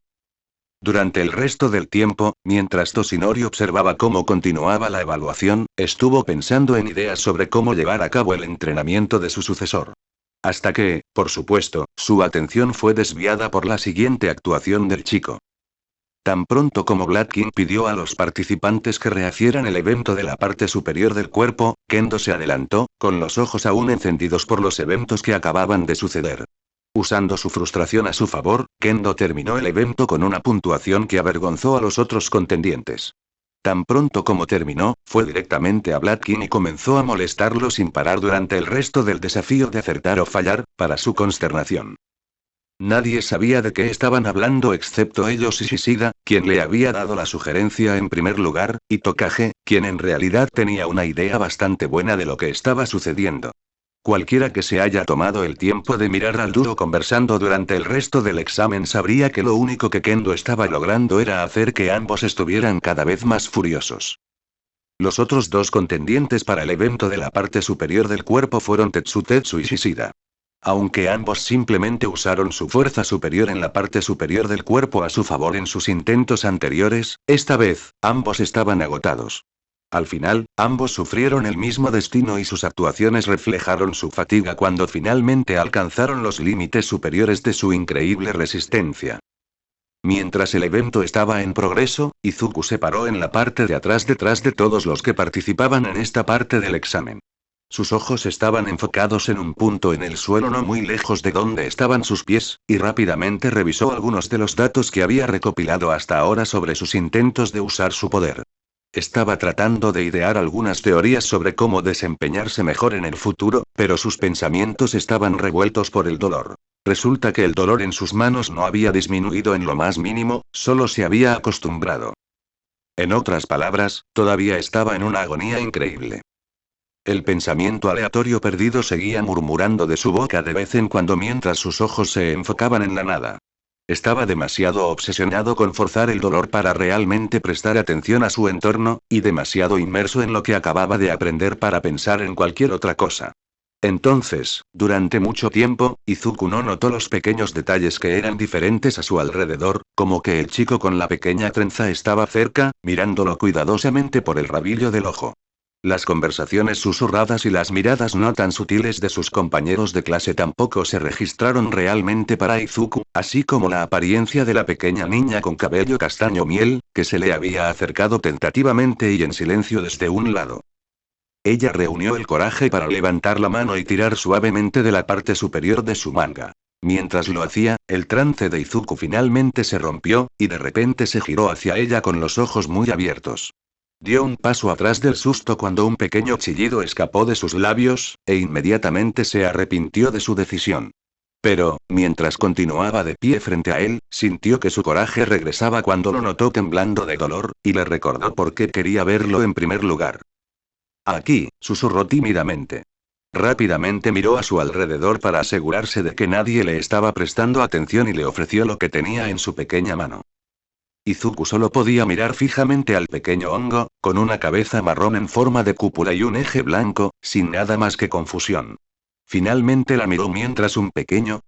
Durante el resto del tiempo, mientras Toshinori observaba cómo continuaba la evaluación, estuvo pensando en ideas sobre cómo llevar a cabo el entrenamiento de su sucesor. Hasta que, por supuesto, su atención fue desviada por la siguiente actuación del chico. Tan pronto como Black King pidió a los participantes que rehicieran el evento de la parte superior del cuerpo, Kendo se adelantó, con los ojos aún encendidos por los eventos que acababan de suceder. Usando su frustración a su favor, Kendo terminó el evento con una puntuación que avergonzó a los otros contendientes. Tan pronto como terminó, fue directamente a Black King y comenzó a molestarlo sin parar durante el resto del desafío de acertar o fallar, para su consternación. Nadie sabía de qué estaban hablando excepto ellos y Shishida, quien le había dado la sugerencia en primer lugar, y Tokage, quien en realidad tenía una idea bastante buena de lo que estaba sucediendo. Cualquiera que se haya tomado el tiempo de mirar al dúo conversando durante el resto del examen sabría que lo único que Kendo estaba logrando era hacer que ambos estuvieran cada vez más furiosos. Los otros dos contendientes para el evento de la parte superior del cuerpo fueron Tetsutetsu y Shishida. Aunque ambos simplemente usaron su fuerza superior en la parte superior del cuerpo a su favor en sus intentos anteriores, esta vez, ambos estaban agotados. Al final, ambos sufrieron el mismo destino y sus actuaciones reflejaron su fatiga cuando finalmente alcanzaron los límites superiores de su increíble resistencia. Mientras el evento estaba en progreso, Izuku se paró en la parte de atrás detrás de todos los que participaban en esta parte del examen. Sus ojos estaban enfocados en un punto en el suelo no muy lejos de donde estaban sus pies, y rápidamente revisó algunos de los datos que había recopilado hasta ahora sobre sus intentos de usar su poder. Estaba tratando de idear algunas teorías sobre cómo desempeñarse mejor en el futuro, pero sus pensamientos estaban revueltos por el dolor. Resulta que el dolor en sus manos no había disminuido en lo más mínimo, solo se había acostumbrado. En otras palabras, todavía estaba en una agonía increíble. El pensamiento aleatorio perdido seguía murmurando de su boca de vez en cuando mientras sus ojos se enfocaban en la nada. Estaba demasiado obsesionado con forzar el dolor para realmente prestar atención a su entorno, y demasiado inmerso en lo que acababa de aprender para pensar en cualquier otra cosa. Entonces, durante mucho tiempo, Izuku no notó los pequeños detalles que eran diferentes a su alrededor, como que el chico con la pequeña trenza estaba cerca, mirándolo cuidadosamente por el rabillo del ojo. Las conversaciones susurradas y las miradas no tan sutiles de sus compañeros de clase tampoco se registraron realmente para Izuku, así como la apariencia de la pequeña niña con cabello castaño miel, que se le había acercado tentativamente y en silencio desde un lado. Ella reunió el coraje para levantar la mano y tirar suavemente de la parte superior de su manga. Mientras lo hacía, el trance de Izuku finalmente se rompió, y de repente se giró hacia ella con los ojos muy abiertos. Dio un paso atrás del susto cuando un pequeño chillido escapó de sus labios, e inmediatamente se arrepintió de su decisión. Pero, mientras continuaba de pie frente a él, sintió que su coraje regresaba cuando lo notó temblando de dolor, y le recordó por qué quería verlo en primer lugar. Aquí, susurró tímidamente. Rápidamente miró a su alrededor para asegurarse de que nadie le estaba prestando atención y le ofreció lo que tenía en su pequeña mano. Izuku solo podía mirar fijamente al pequeño hongo, con una cabeza marrón en forma de cúpula y un eje blanco, sin nada más que confusión. Finalmente la miró mientras un pequeño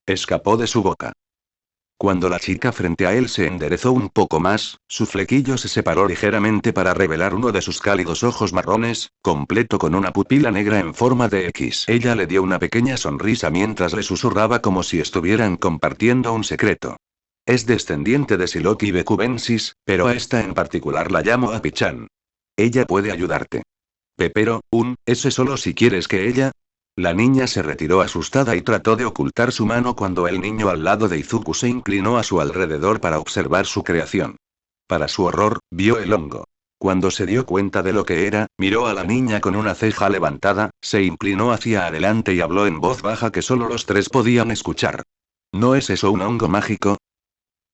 escapó de su boca. Cuando la chica frente a él se enderezó un poco más, su flequillo se separó ligeramente para revelar uno de sus cálidos ojos marrones, completo con una pupila negra en forma de X. Ella le dio una pequeña sonrisa mientras le susurraba como si estuvieran compartiendo un secreto. Es descendiente de Siloki Bekubensis, pero a esta en particular la llamo Api-chan. Ella puede ayudarte. Pero, ese solo si quieres que ella... La niña se retiró asustada y trató de ocultar su mano cuando el niño al lado de Izuku se inclinó a su alrededor para observar su creación. Para su horror, vio el hongo. Cuando se dio cuenta de lo que era, miró a la niña con una ceja levantada, se inclinó hacia adelante y habló en voz baja que solo los tres podían escuchar. ¿No es eso un hongo mágico?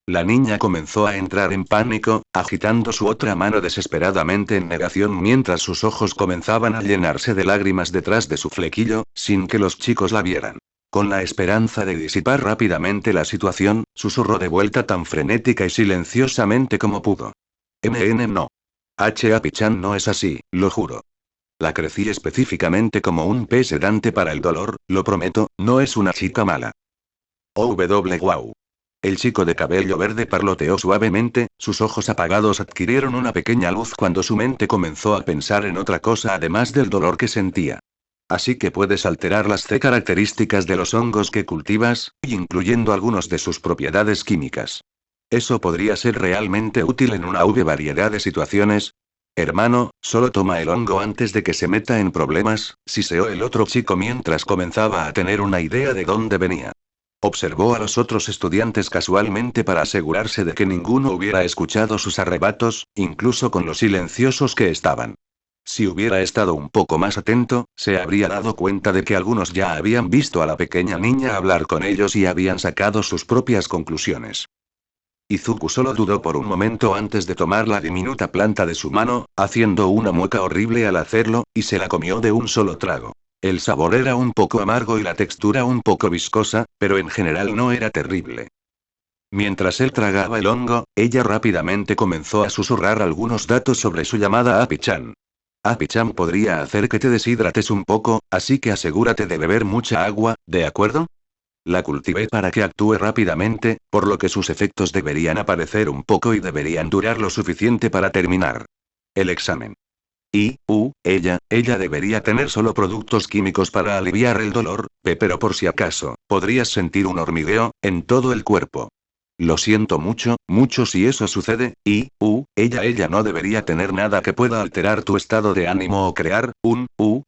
La niña comenzó a entrar en pánico, agitando su otra mano desesperadamente en negación mientras sus ojos comenzaban a llenarse de lágrimas detrás de su flequillo, sin que los chicos la vieran. Con la esperanza de disipar rápidamente la situación, susurró de vuelta tan frenética y silenciosamente como pudo. No. Api-chan no es así, lo juro. La crecí específicamente como un pez sedante para el dolor, lo prometo, no es una chica mala. Wow. El chico de cabello verde parloteó suavemente, sus ojos apagados adquirieron una pequeña luz cuando su mente comenzó a pensar en otra cosa además del dolor que sentía. Así que puedes alterar las características de los hongos que cultivas, incluyendo algunos de sus propiedades químicas. Eso podría ser realmente útil en una variedad de situaciones. Hermano, solo toma el hongo antes de que se meta en problemas, siseó el otro chico mientras comenzaba a tener una idea de dónde venía. Observó a los otros estudiantes casualmente para asegurarse de que ninguno hubiera escuchado sus arrebatos, incluso con lo silenciosos que estaban. Si hubiera estado un poco más atento, se habría dado cuenta de que algunos ya habían visto a la pequeña niña hablar con ellos y habían sacado sus propias conclusiones. Izuku solo dudó por un momento antes de tomar la diminuta planta de su mano, haciendo una mueca horrible al hacerlo, y se la comió de un solo trago. El sabor era un poco amargo y la textura un poco viscosa, pero en general no era terrible. Mientras él tragaba el hongo, ella rápidamente comenzó a susurrar algunos datos sobre su llamada Api-chan. Api-chan podría hacer que te deshidrates un poco, así que asegúrate de beber mucha agua, ¿de acuerdo? La cultivé para que actúe rápidamente, por lo que sus efectos deberían aparecer un poco y deberían durar lo suficiente para terminar el examen. Ella debería tener solo productos químicos para aliviar el dolor, pero por si acaso, podrías sentir un hormigueo en todo el cuerpo. Lo siento mucho, mucho si eso sucede, ella no debería tener nada que pueda alterar tu estado de ánimo o crear,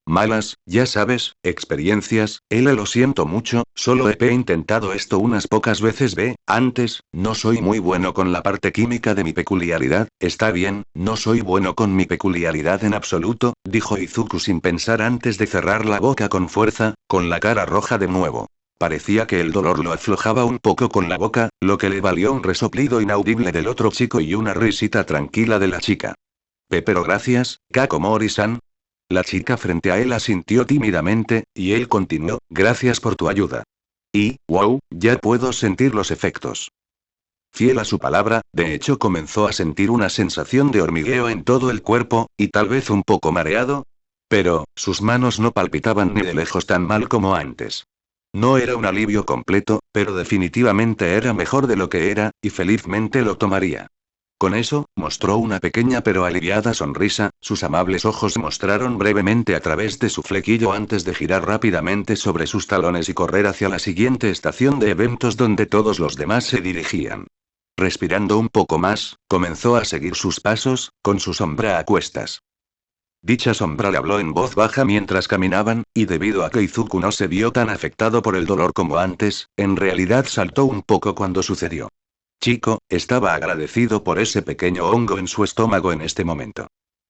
malas, ya sabes, experiencias, lo siento mucho, solo he intentado esto unas pocas veces antes, no soy muy bueno con la parte química de mi peculiaridad, está bien, no soy bueno con mi peculiaridad en absoluto, dijo Izuku sin pensar antes de cerrar la boca con fuerza, con la cara roja de nuevo. Parecía que el dolor lo aflojaba un poco con la boca, lo que le valió un resoplido inaudible del otro chico y una risita tranquila de la chica. Pero gracias, Kakomori-san. La chica frente a él asintió tímidamente, y él continuó, gracias por tu ayuda. Wow, ya puedo sentir los efectos. Fiel a su palabra, de hecho comenzó a sentir una sensación de hormigueo en todo el cuerpo, y tal vez un poco mareado. Pero, sus manos no palpitaban ni de lejos tan mal como antes. No era un alivio completo, pero definitivamente era mejor de lo que era, y felizmente lo tomaría. Con eso, mostró una pequeña pero aliviada sonrisa, sus amables ojos mostraron brevemente a través de su flequillo antes de girar rápidamente sobre sus talones y correr hacia la siguiente estación de eventos donde todos los demás se dirigían. Respirando un poco más, comenzó a seguir sus pasos, con su sombra a cuestas. Dicha sombra le habló en voz baja mientras caminaban, y debido a que Izuku no se vio tan afectado por el dolor como antes, en realidad saltó un poco cuando sucedió. Chico, estaba agradecido por ese pequeño hongo en su estómago en este momento.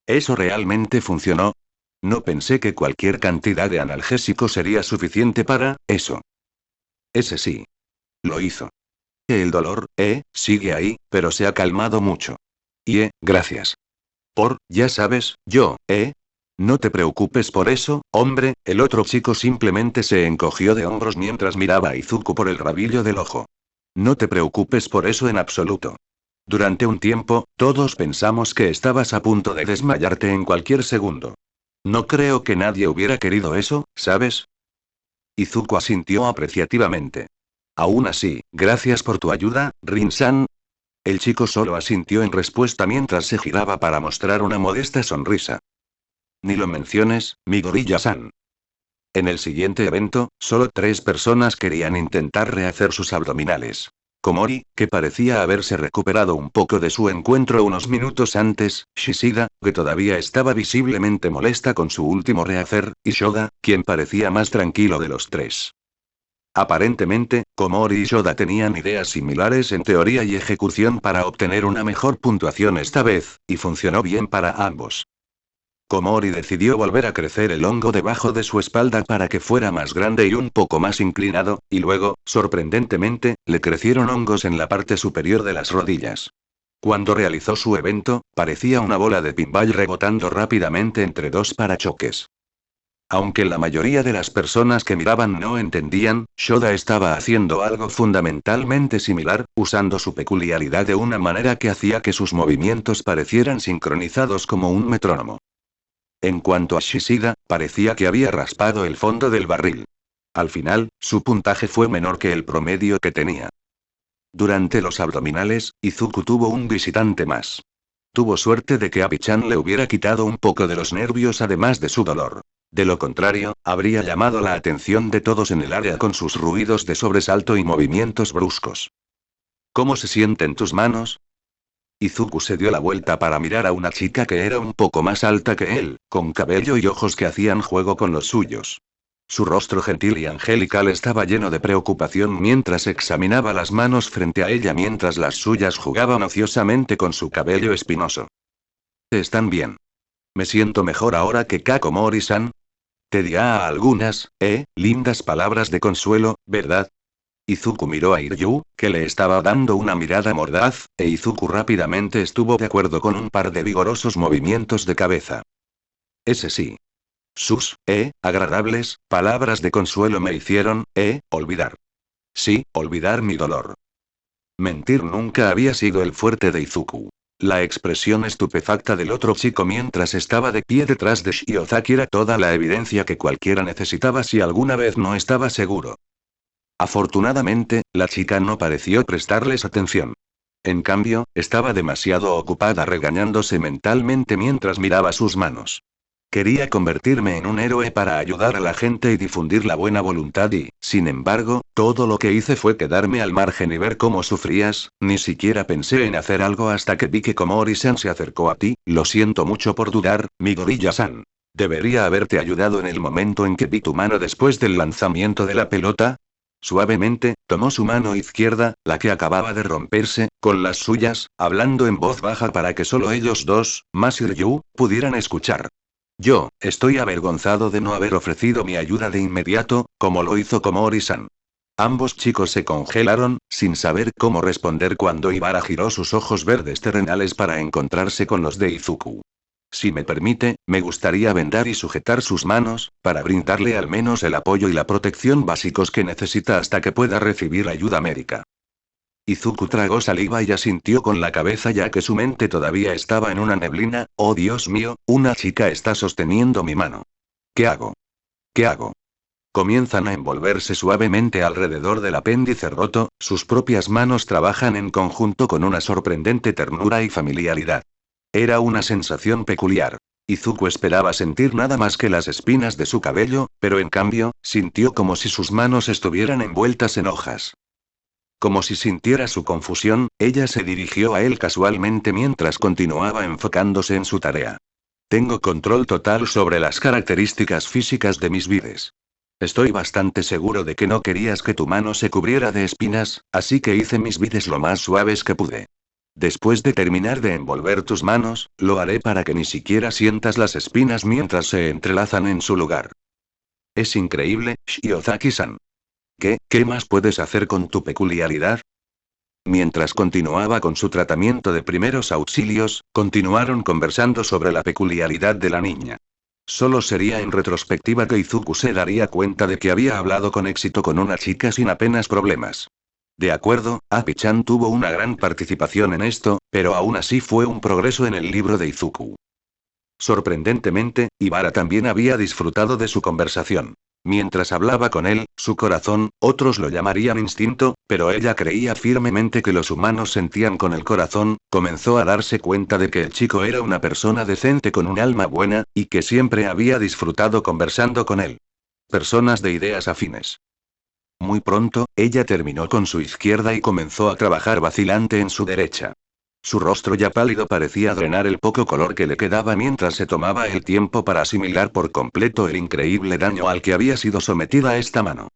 ¿Eso realmente funcionó? No pensé que cualquier cantidad de analgésico sería suficiente para eso. Ese sí. Lo hizo. El dolor, sigue ahí, pero se ha calmado mucho. Gracias. Ya sabes, no te preocupes por eso, hombre, el otro chico simplemente se encogió de hombros mientras miraba a Izuku por el rabillo del ojo. No te preocupes por eso en absoluto. Durante un tiempo, todos pensamos que estabas a punto de desmayarte en cualquier segundo. No creo que nadie hubiera querido eso, ¿sabes? Izuku asintió apreciativamente. Aún así, gracias por tu ayuda, Rin-san. El chico solo asintió en respuesta mientras se giraba para mostrar una modesta sonrisa. Ni lo menciones, Midoriya-san. En el siguiente evento, solo 3 personas querían intentar rehacer sus abdominales. Komori, que parecía haberse recuperado un poco de su encuentro unos minutos antes, Shishida, que todavía estaba visiblemente molesta con su último rehacer, y Shoda, quien parecía más tranquilo de los 3. Aparentemente, Komori y Shoda tenían ideas similares en teoría y ejecución para obtener una mejor puntuación esta vez, y funcionó bien para ambos. Komori decidió volver a crecer el hongo debajo de su espalda para que fuera más grande y un poco más inclinado, y luego, sorprendentemente, le crecieron hongos en la parte superior de las rodillas. Cuando realizó su evento, parecía una bola de pinball rebotando rápidamente entre 2 parachoques. Aunque la mayoría de las personas que miraban no entendían, Shoda estaba haciendo algo fundamentalmente similar, usando su peculiaridad de una manera que hacía que sus movimientos parecieran sincronizados como un metrónomo. En cuanto a Shishida, parecía que había raspado el fondo del barril. Al final, su puntaje fue menor que el promedio que tenía. Durante los abdominales, Izuku tuvo un visitante más. Tuvo suerte de que Api-chan le hubiera quitado un poco de los nervios además de su dolor. De lo contrario, habría llamado la atención de todos en el área con sus ruidos de sobresalto y movimientos bruscos. ¿Cómo se sienten tus manos? Izuku se dio la vuelta para mirar a una chica que era un poco más alta que él, con cabello y ojos que hacían juego con los suyos. Su rostro gentil y angelical estaba lleno de preocupación mientras examinaba las manos frente a ella mientras las suyas jugaban ociosamente con su cabello espinoso. ¿Están bien? Me siento mejor ahora que Kakomori-san. Te dirá algunas, lindas palabras de consuelo, ¿verdad? Izuku miró a Iryu, que le estaba dando una mirada mordaz, e Izuku rápidamente estuvo de acuerdo con un par de vigorosos movimientos de cabeza. Ese sí. Sus, agradables, palabras de consuelo me hicieron, olvidar. Sí, olvidar mi dolor. Mentir nunca había sido el fuerte de Izuku. La expresión estupefacta del otro chico mientras estaba de pie detrás de Shiozaki era toda la evidencia que cualquiera necesitaba si alguna vez no estaba seguro. Afortunadamente, la chica no pareció prestarles atención. En cambio, estaba demasiado ocupada regañándose mentalmente mientras miraba sus manos. Quería convertirme en un héroe para ayudar a la gente y difundir la buena voluntad y, sin embargo, todo lo que hice fue quedarme al margen y ver cómo sufrías. Ni siquiera pensé en hacer algo hasta que vi que Komori-san se acercó a ti. Lo siento mucho por dudar, Midoriya-san. Debería haberte ayudado en el momento en que vi tu mano después del lanzamiento de la pelota. Suavemente, tomó su mano izquierda, la que acababa de romperse, con las suyas, hablando en voz baja para que solo ellos dos, Mas y Ryu, pudieran escuchar. Yo, estoy avergonzado de no haber ofrecido mi ayuda de inmediato, como lo hizo Komori-san. Ambos chicos se congelaron, sin saber cómo responder cuando Ibara giró sus ojos verdes terrenales para encontrarse con los de Izuku. Si me permite, me gustaría vendar y sujetar sus manos, para brindarle al menos el apoyo y la protección básicos que necesita hasta que pueda recibir ayuda médica. Izuku tragó saliva y asintió con la cabeza ya que su mente todavía estaba en una neblina. Oh Dios mío, una chica está sosteniendo mi mano. ¿Qué hago? ¿Qué hago? Comienzan a envolverse suavemente alrededor del apéndice roto, sus propias manos trabajan en conjunto con una sorprendente ternura y familiaridad. Era una sensación peculiar. Izuku esperaba sentir nada más que las espinas de su cabello, pero en cambio, sintió como si sus manos estuvieran envueltas en hojas. Como si sintiera su confusión, ella se dirigió a él casualmente mientras continuaba enfocándose en su tarea. Tengo control total sobre las características físicas de mis vides. Estoy bastante seguro de que no querías que tu mano se cubriera de espinas, así que hice mis vides lo más suaves que pude. Después de terminar de envolver tus manos, lo haré para que ni siquiera sientas las espinas mientras se entrelazan en su lugar. Es increíble, Shiozaki-san. ¿Qué más puedes hacer con tu peculiaridad? Mientras continuaba con su tratamiento de primeros auxilios, continuaron conversando sobre la peculiaridad de la niña. Solo sería en retrospectiva que Izuku se daría cuenta de que había hablado con éxito con una chica sin apenas problemas. De acuerdo, Api-chan tuvo una gran participación en esto, pero aún así fue un progreso en el libro de Izuku. Sorprendentemente, Ibara también había disfrutado de su conversación. Mientras hablaba con él, su corazón, otros lo llamarían instinto, pero ella creía firmemente que los humanos sentían con el corazón, comenzó a darse cuenta de que el chico era una persona decente con un alma buena, y que siempre había disfrutado conversando con él. Personas de ideas afines. Muy pronto, ella terminó con su izquierda y comenzó a trabajar vacilante en su derecha. Su rostro ya pálido parecía drenar el poco color que le quedaba mientras se tomaba el tiempo para asimilar por completo el increíble daño al que había sido sometida esta mano.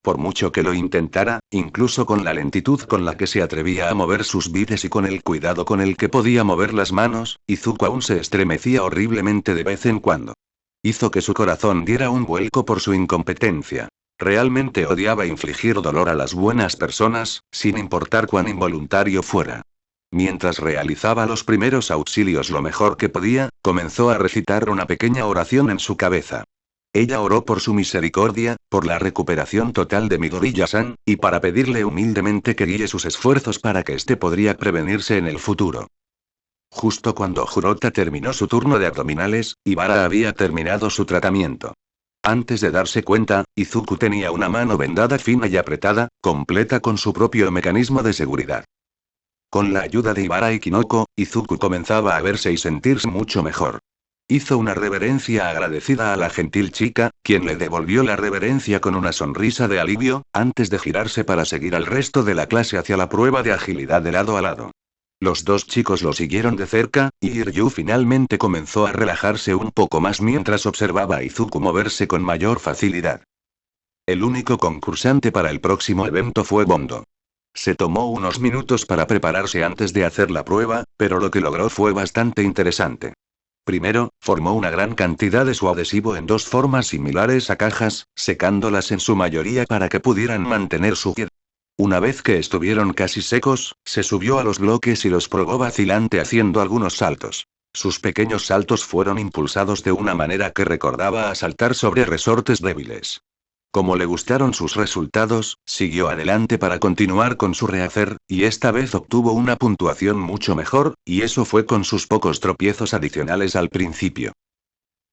Por mucho que lo intentara, incluso con la lentitud con la que se atrevía a mover sus vides y con el cuidado con el que podía mover las manos, Izuku aún se estremecía horriblemente de vez en cuando. Hizo que su corazón diera un vuelco por su incompetencia. Realmente odiaba infligir dolor a las buenas personas, sin importar cuán involuntario fuera. Mientras realizaba los primeros auxilios lo mejor que podía, comenzó a recitar una pequeña oración en su cabeza. Ella oró por su misericordia, por la recuperación total de Midoriya-san, y para pedirle humildemente que guíe sus esfuerzos para que éste podría prevenirse en el futuro. Justo cuando Jurota terminó su turno de abdominales, Ibara había terminado su tratamiento. Antes de darse cuenta, Izuku tenía una mano vendada fina y apretada, completa con su propio mecanismo de seguridad. Con la ayuda de Ibara y Kinoko, Izuku comenzaba a verse y sentirse mucho mejor. Hizo una reverencia agradecida a la gentil chica, quien le devolvió la reverencia con una sonrisa de alivio, antes de girarse para seguir al resto de la clase hacia la prueba de agilidad de lado a lado. Los dos chicos lo siguieron de cerca, y Ryu finalmente comenzó a relajarse un poco más mientras observaba a Izuku moverse con mayor facilidad. El único concursante para el próximo evento fue Bondo. Se tomó unos minutos para prepararse antes de hacer la prueba, pero lo que logró fue bastante interesante. Primero, formó una gran cantidad de su adhesivo en dos formas similares a cajas, secándolas en su mayoría para que pudieran mantener su pie. Una vez que estuvieron casi secos, se subió a los bloques y los probó vacilante haciendo algunos saltos. Sus pequeños saltos fueron impulsados de una manera que recordaba a saltar sobre resortes débiles. Como le gustaron sus resultados, siguió adelante para continuar con su rehacer, y esta vez obtuvo una puntuación mucho mejor, y eso fue con sus pocos tropiezos adicionales al principio.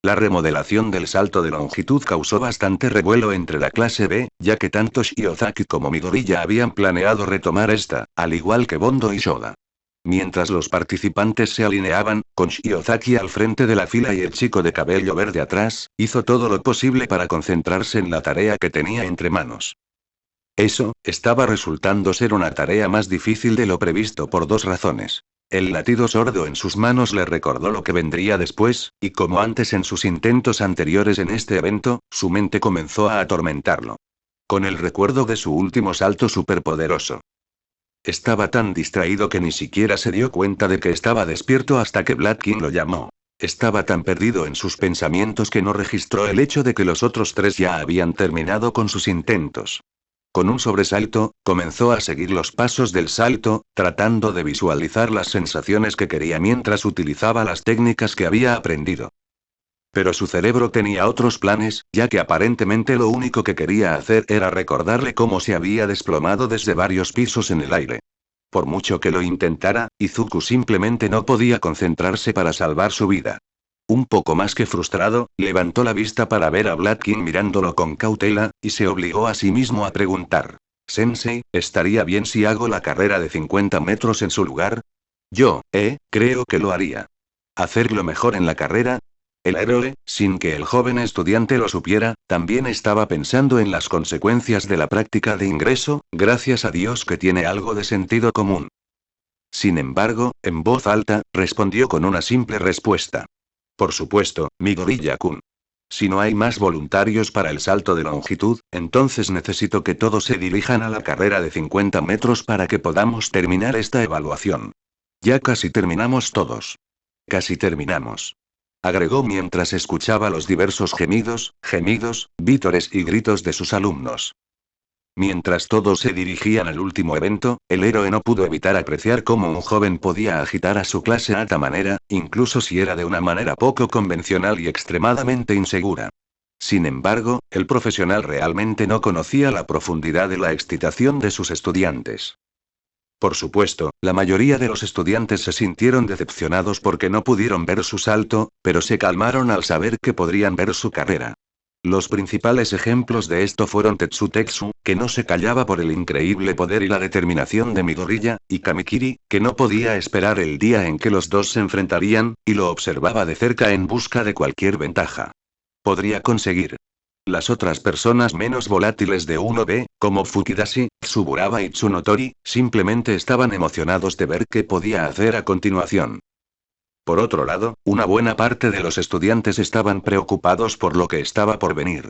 La remodelación del salto de longitud causó bastante revuelo entre la clase B, ya que tanto Shiozaki como Midoriya habían planeado retomar esta, al igual que Bondo y Shoga. Mientras los participantes se alineaban, con Shiozaki al frente de la fila y el chico de cabello verde atrás, hizo todo lo posible para concentrarse en la tarea que tenía entre manos. Eso, estaba resultando ser una tarea más difícil de lo previsto por dos razones. El latido sordo en sus manos le recordó lo que vendría después, y como antes en sus intentos anteriores en este evento, su mente comenzó a atormentarlo. Con el recuerdo de su último salto superpoderoso. Estaba tan distraído que ni siquiera se dio cuenta de que estaba despierto hasta que Black King lo llamó. Estaba tan perdido en sus pensamientos que no registró el hecho de que los otros tres ya habían terminado con sus intentos. Con un sobresalto, comenzó a seguir los pasos del salto, tratando de visualizar las sensaciones que quería mientras utilizaba las técnicas que había aprendido. Pero su cerebro tenía otros planes, ya que aparentemente lo único que quería hacer era recordarle cómo se había desplomado desde varios pisos en el aire. Por mucho que lo intentara, Izuku simplemente no podía concentrarse para salvar su vida. Un poco más que frustrado, levantó la vista para ver a Black King mirándolo con cautela, y se obligó a sí mismo a preguntar: «Sensei, ¿estaría bien si hago la carrera de 50 metros en su lugar?» Creo que lo haría. ¿Hacerlo mejor en la carrera? El héroe, sin que el joven estudiante lo supiera, también estaba pensando en las consecuencias de la práctica de ingreso, gracias a Dios que tiene algo de sentido común. Sin embargo, en voz alta, respondió con una simple respuesta. Por supuesto, Midoriya-kun. Si no hay más voluntarios para el salto de longitud, entonces necesito que todos se dirijan a la carrera de 50 metros para que podamos terminar esta evaluación. Ya casi terminamos todos. Casi terminamos. Agregó mientras escuchaba los diversos gemidos, vítores y gritos de sus alumnos. Mientras todos se dirigían al último evento, el héroe no pudo evitar apreciar cómo un joven podía agitar a su clase a tal manera, incluso si era de una manera poco convencional y extremadamente insegura. Sin embargo, el profesional realmente no conocía la profundidad de la excitación de sus estudiantes. Por supuesto, la mayoría de los estudiantes se sintieron decepcionados porque no pudieron ver su salto, pero se calmaron al saber que podrían ver su carrera. Los principales ejemplos de esto fueron Tetsu, que no se callaba por el increíble poder y la determinación de Midoriya, y Kamikiri, que no podía esperar el día en que los dos se enfrentarían, y lo observaba de cerca en busca de cualquier ventaja. Podría conseguir. Las otras personas menos volátiles de 1B, como Fukidashi, Tsuburaba y Tsunotori, simplemente estaban emocionados de ver qué podía hacer a continuación. Por otro lado, una buena parte de los estudiantes estaban preocupados por lo que estaba por venir.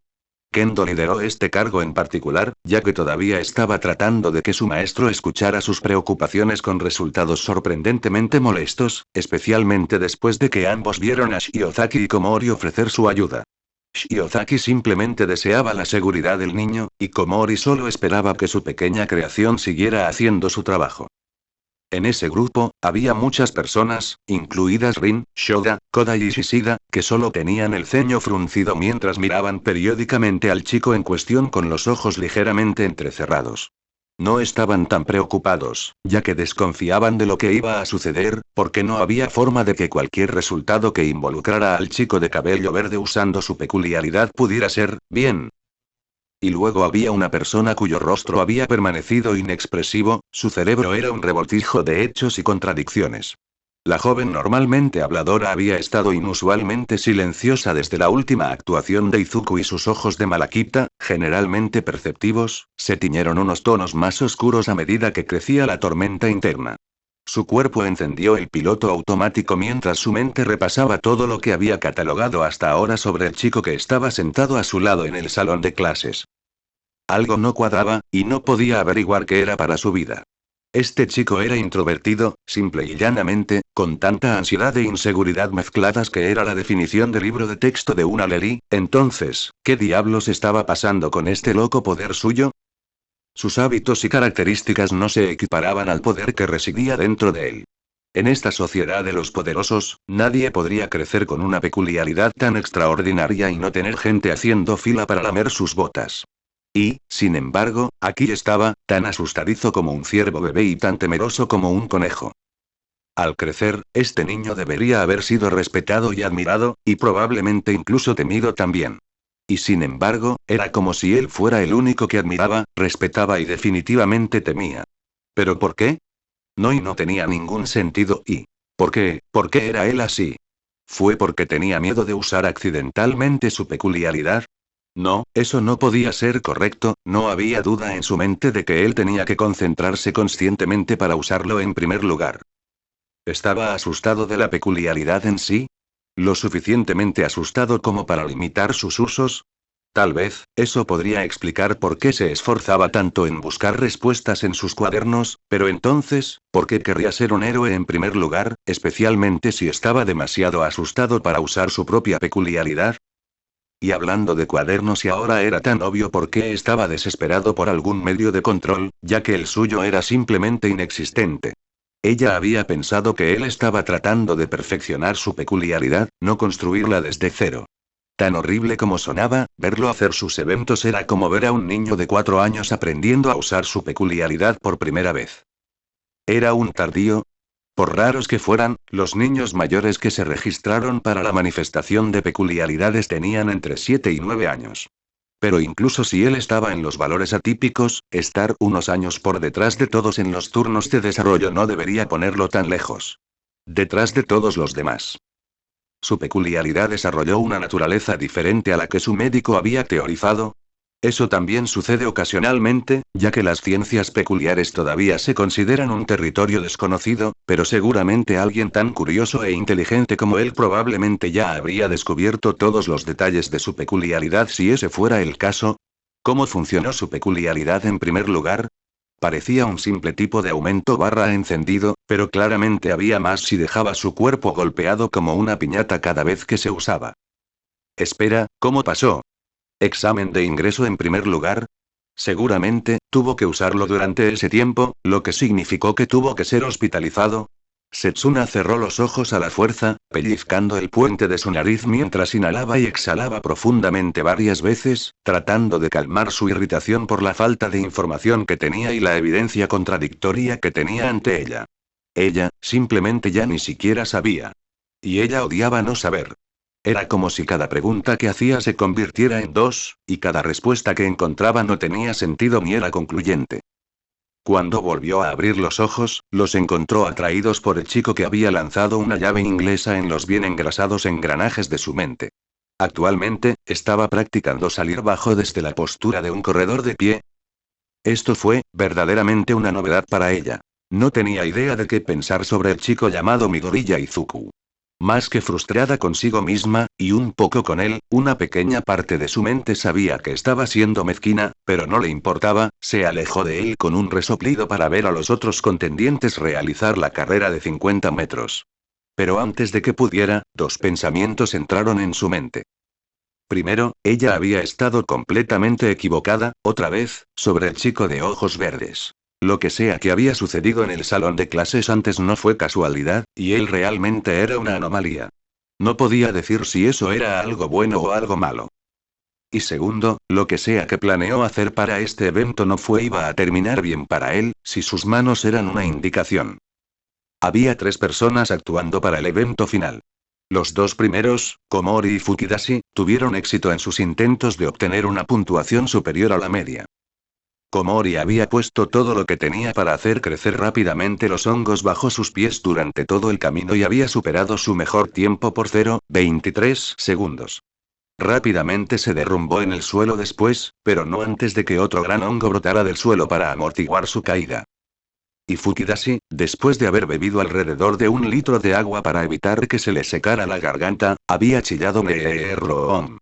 Kendo lideró este cargo en particular, ya que todavía estaba tratando de que su maestro escuchara sus preocupaciones con resultados sorprendentemente molestos, especialmente después de que ambos vieron a Shiozaki y Komori ofrecer su ayuda. Shiozaki simplemente deseaba la seguridad del niño, y Komori solo esperaba que su pequeña creación siguiera haciendo su trabajo. En ese grupo, había muchas personas, incluidas Rin, Shoga, Koda y Shishida, que solo tenían el ceño fruncido mientras miraban periódicamente al chico en cuestión con los ojos ligeramente entrecerrados. No estaban tan preocupados, ya que desconfiaban de lo que iba a suceder, porque no había forma de que cualquier resultado que involucrara al chico de cabello verde usando su peculiaridad pudiera ser bien. Y luego había una persona cuyo rostro había permanecido inexpresivo, su cerebro era un revoltijo de hechos y contradicciones. La joven normalmente habladora había estado inusualmente silenciosa desde la última actuación de Izuku y sus ojos de malaquita, generalmente perceptivos, se tiñeron unos tonos más oscuros a medida que crecía la tormenta interna. Su cuerpo encendió el piloto automático mientras su mente repasaba todo lo que había catalogado hasta ahora sobre el chico que estaba sentado a su lado en el salón de clases. Algo no cuadraba, y no podía averiguar qué era para su vida. Este chico era introvertido, simple y llanamente, con tanta ansiedad e inseguridad mezcladas que era la definición de libro de texto de una Lerí. Entonces, ¿qué diablos estaba pasando con este loco poder suyo? Sus hábitos y características no se equiparaban al poder que residía dentro de él. En esta sociedad de los poderosos, nadie podría crecer con una peculiaridad tan extraordinaria y no tener gente haciendo fila para lamer sus botas. Y, sin embargo, aquí estaba, tan asustadizo como un ciervo bebé y tan temeroso como un conejo. Al crecer, este niño debería haber sido respetado y admirado, y probablemente incluso temido también. Y sin embargo, era como si él fuera el único que admiraba, respetaba y definitivamente temía. ¿Pero por qué? No, y no tenía ningún sentido. ¿Y por qué? ¿Por qué era él así? ¿Fue porque tenía miedo de usar accidentalmente su peculiaridad? No, eso no podía ser correcto, no había duda en su mente de que él tenía que concentrarse conscientemente para usarlo en primer lugar. ¿Estaba asustado de la peculiaridad en sí? ¿Lo suficientemente asustado como para limitar sus usos? Tal vez, eso podría explicar por qué se esforzaba tanto en buscar respuestas en sus cuadernos, pero entonces, ¿por qué querría ser un héroe en primer lugar, especialmente si estaba demasiado asustado para usar su propia peculiaridad? Y hablando de cuadernos, y ahora era tan obvio por qué estaba desesperado por algún medio de control, ya que el suyo era simplemente inexistente. Ella había pensado que él estaba tratando de perfeccionar su peculiaridad, no construirla desde cero. Tan horrible como sonaba, verlo hacer sus eventos era como ver a un niño de 4 años aprendiendo a usar su peculiaridad por primera vez. Era un tardío. Por raros que fueran, los niños mayores que se registraron para la manifestación de peculiaridades tenían entre 7 y 9 años. Pero incluso si él estaba en los valores atípicos, estar unos años por detrás de todos en los turnos de desarrollo no debería ponerlo tan lejos. Detrás de todos los demás. Su peculiaridad desarrolló una naturaleza diferente a la que su médico había teorizado. Eso también sucede ocasionalmente, ya que las ciencias peculiares todavía se consideran un territorio desconocido, pero seguramente alguien tan curioso e inteligente como él probablemente ya habría descubierto todos los detalles de su peculiaridad si ese fuera el caso. ¿Cómo funcionó su peculiaridad en primer lugar? Parecía un simple tipo de aumento barra encendido, pero claramente había más si dejaba su cuerpo golpeado como una piñata cada vez que se usaba. Espera, ¿cómo pasó? ¿Examen de ingreso en primer lugar? Seguramente, tuvo que usarlo durante ese tiempo, lo que significó que tuvo que ser hospitalizado. Setsuna cerró los ojos a la fuerza, pellizcando el puente de su nariz mientras inhalaba y exhalaba profundamente varias veces, tratando de calmar su irritación por la falta de información que tenía y la evidencia contradictoria que tenía ante ella. Ella, simplemente ya ni siquiera sabía. Y ella odiaba no saber. Era como si cada pregunta que hacía se convirtiera en dos, y cada respuesta que encontraba no tenía sentido ni era concluyente. Cuando volvió a abrir los ojos, los encontró atraídos por el chico que había lanzado una llave inglesa en los bien engrasados engranajes de su mente. Actualmente, estaba practicando salir bajo desde la postura de un corredor de pie. Esto fue, verdaderamente una novedad para ella. No tenía idea de qué pensar sobre el chico llamado Midoriya Izuku. Más que frustrada consigo misma, y un poco con él, una pequeña parte de su mente sabía que estaba siendo mezquina, pero no le importaba, se alejó de él con un resoplido para ver a los otros contendientes realizar la carrera de 50 metros. Pero antes de que pudiera, dos pensamientos entraron en su mente. Primero, ella había estado completamente equivocada, otra vez, sobre el chico de ojos verdes. Lo que sea que había sucedido en el salón de clases antes no fue casualidad, y él realmente era una anomalía. No podía decir si eso era algo bueno o algo malo. Y segundo, lo que sea que planeó hacer para este evento no iba a terminar bien para él, si sus manos eran una indicación. Había 3 personas actuando para el evento final. Los 2 primeros, Komori y Fukidashi, tuvieron éxito en sus intentos de obtener una puntuación superior a la media. Komori había puesto todo lo que tenía para hacer crecer rápidamente los hongos bajo sus pies durante todo el camino y había superado su mejor tiempo por 0,23 segundos. Rápidamente se derrumbó en el suelo después, pero no antes de que otro gran hongo brotara del suelo para amortiguar su caída. Y Fukidashi, después de haber bebido alrededor de 1 litro de agua para evitar que se le secara la garganta, había chillado "Meerroom".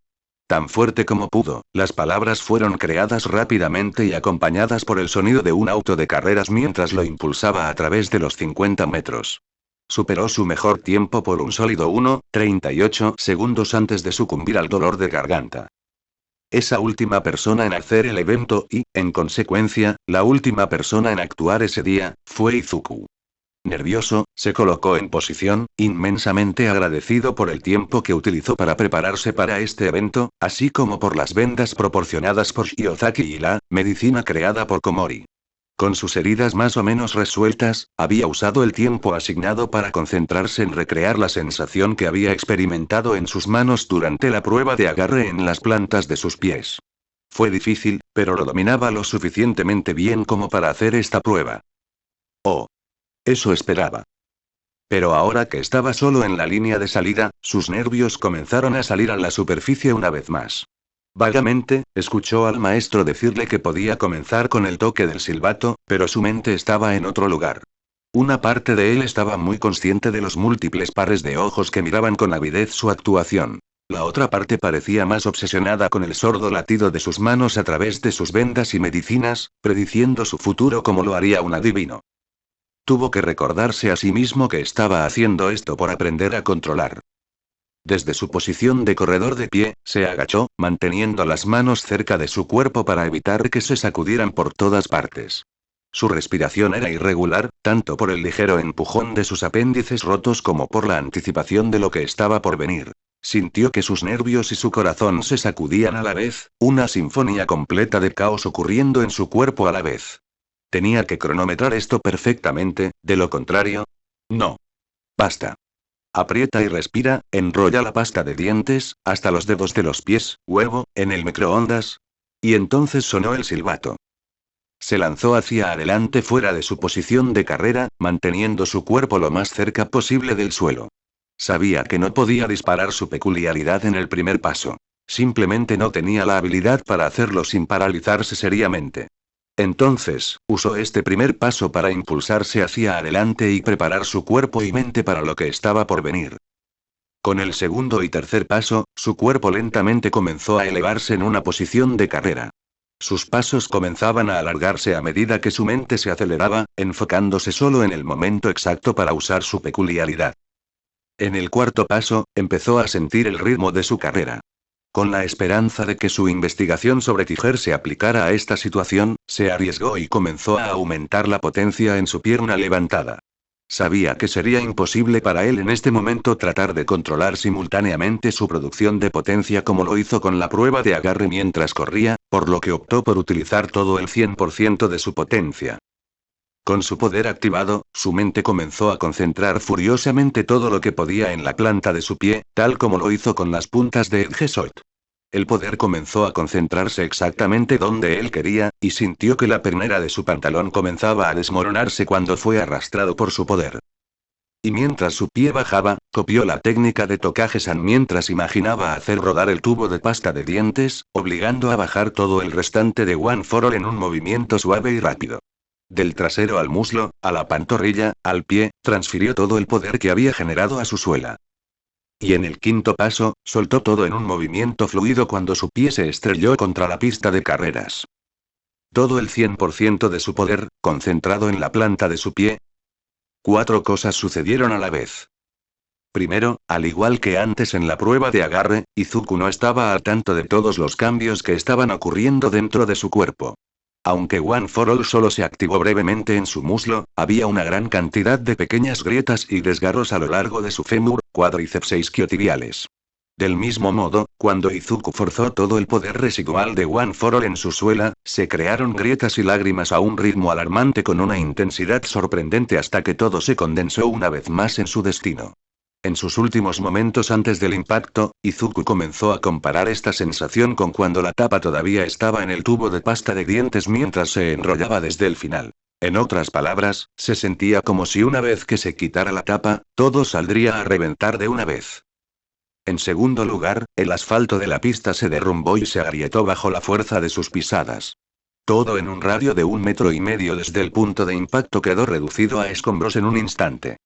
Tan fuerte como pudo, las palabras fueron creadas rápidamente y acompañadas por el sonido de un auto de carreras mientras lo impulsaba a través de los 50 metros. Superó su mejor tiempo por un sólido 1,38 segundos antes de sucumbir al dolor de garganta. Esa última persona en hacer el evento y, en consecuencia, la última persona en actuar ese día, fue Izuku. Nervioso, se colocó en posición, inmensamente agradecido por el tiempo que utilizó para prepararse para este evento, así como por las vendas proporcionadas por Shiozaki y la medicina creada por Komori. Con sus heridas más o menos resueltas, había usado el tiempo asignado para concentrarse en recrear la sensación que había experimentado en sus manos durante la prueba de agarre en las plantas de sus pies. Fue difícil, pero lo dominaba lo suficientemente bien como para hacer esta prueba. Oh. Eso esperaba. Pero ahora que estaba solo en la línea de salida, sus nervios comenzaron a salir a la superficie una vez más. Vagamente, escuchó al maestro decirle que podía comenzar con el toque del silbato, pero su mente estaba en otro lugar. Una parte de él estaba muy consciente de los múltiples pares de ojos que miraban con avidez su actuación. La otra parte parecía más obsesionada con el sordo latido de sus manos a través de sus vendas y medicinas, prediciendo su futuro como lo haría un adivino. Tuvo que recordarse a sí mismo que estaba haciendo esto por aprender a controlar. Desde su posición de corredor de pie, se agachó, manteniendo las manos cerca de su cuerpo para evitar que se sacudieran por todas partes. Su respiración era irregular, tanto por el ligero empujón de sus apéndices rotos como por la anticipación de lo que estaba por venir. Sintió que sus nervios y su corazón se sacudían a la vez, una sinfonía completa de caos ocurriendo en su cuerpo a la vez. Tenía que cronometrar esto perfectamente, de lo contrario. No. Basta. Aprieta y respira, enrolla la pasta de dientes, hasta los dedos de los pies, huevo, en el microondas. Y entonces sonó el silbato. Se lanzó hacia adelante fuera de su posición de carrera, manteniendo su cuerpo lo más cerca posible del suelo. Sabía que no podía disparar su peculiaridad en el primer paso. Simplemente no tenía la habilidad para hacerlo sin paralizarse seriamente. Entonces, usó este primer paso para impulsarse hacia adelante y preparar su cuerpo y mente para lo que estaba por venir. Con el segundo y tercer paso, su cuerpo lentamente comenzó a elevarse en una posición de carrera. Sus pasos comenzaban a alargarse a medida que su mente se aceleraba, enfocándose solo en el momento exacto para usar su peculiaridad. En el cuarto paso, empezó a sentir el ritmo de su carrera. Con la esperanza de que su investigación sobre Tiger se aplicara a esta situación, se arriesgó y comenzó a aumentar la potencia en su pierna levantada. Sabía que sería imposible para él en este momento tratar de controlar simultáneamente su producción de potencia como lo hizo con la prueba de agarre mientras corría, por lo que optó por utilizar todo el 100% de su potencia. Con su poder activado, su mente comenzó a concentrar furiosamente todo lo que podía en la planta de su pie, tal como lo hizo con las puntas de Edgesoit. El poder comenzó a concentrarse exactamente donde él quería, y sintió que la pernera de su pantalón comenzaba a desmoronarse cuando fue arrastrado por su poder. Y mientras su pie bajaba, copió la técnica de Tokaje-san mientras imaginaba hacer rodar el tubo de pasta de dientes, obligando a bajar todo el restante de One for All en un movimiento suave y rápido. Del trasero al muslo, a la pantorrilla, al pie, transfirió todo el poder que había generado a su suela. Y en el quinto paso, soltó todo en un movimiento fluido cuando su pie se estrelló contra la pista de carreras. Todo el 100% de su poder, concentrado en la planta de su pie. 4 cosas sucedieron a la vez. Primero, al igual que antes en la prueba de agarre, Izuku no estaba al tanto de todos los cambios que estaban ocurriendo dentro de su cuerpo. Aunque One for All solo se activó brevemente en su muslo, había una gran cantidad de pequeñas grietas y desgarros a lo largo de su fémur, cuádriceps e isquiotibiales. Del mismo modo, cuando Izuku forzó todo el poder residual de One for All en su suela, se crearon grietas y lágrimas a un ritmo alarmante con una intensidad sorprendente hasta que todo se condensó una vez más en su destino. En sus últimos momentos antes del impacto, Izuku comenzó a comparar esta sensación con cuando la tapa todavía estaba en el tubo de pasta de dientes mientras se enrollaba desde el final. En otras palabras, se sentía como si una vez que se quitara la tapa, todo saldría a reventar de una vez. En segundo lugar, el asfalto de la pista se derrumbó y se agrietó bajo la fuerza de sus pisadas. Todo en un radio de 1,5 metros desde el punto de impacto quedó reducido a escombros en un instante.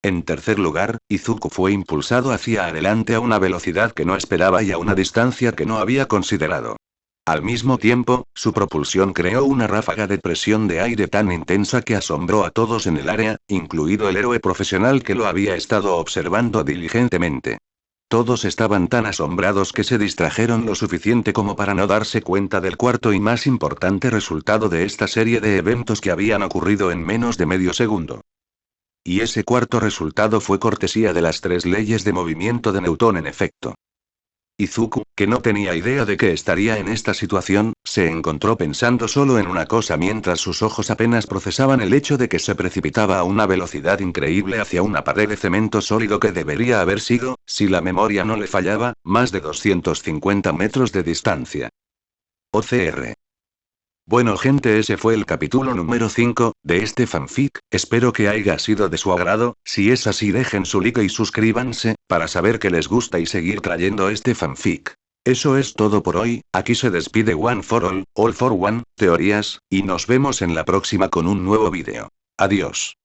En tercer lugar, Izuku fue impulsado hacia adelante a una velocidad que no esperaba y a una distancia que no había considerado. Al mismo tiempo, su propulsión creó una ráfaga de presión de aire tan intensa que asombró a todos en el área, incluido el héroe profesional que lo había estado observando diligentemente. Todos estaban tan asombrados que se distrajeron lo suficiente como para no darse cuenta del cuarto y más importante resultado de esta serie de eventos que habían ocurrido en menos de medio segundo. Y ese cuarto resultado fue cortesía de las 3 leyes de movimiento de Newton en efecto. Izuku, que no tenía idea de que estaría en esta situación, se encontró pensando solo en una cosa mientras sus ojos apenas procesaban el hecho de que se precipitaba a una velocidad increíble hacia una pared de cemento sólido que debería haber sido, si la memoria no le fallaba, más de 250 metros de distancia. OCR. Bueno gente, ese fue el capítulo número 5, de este fanfic, espero que haya sido de su agrado. Si es así dejen su like y suscríbanse, para saber que les gusta y seguir trayendo este fanfic. Eso es todo por hoy, aquí se despide One for All for One, teorías, y nos vemos en la próxima con un nuevo vídeo. Adiós.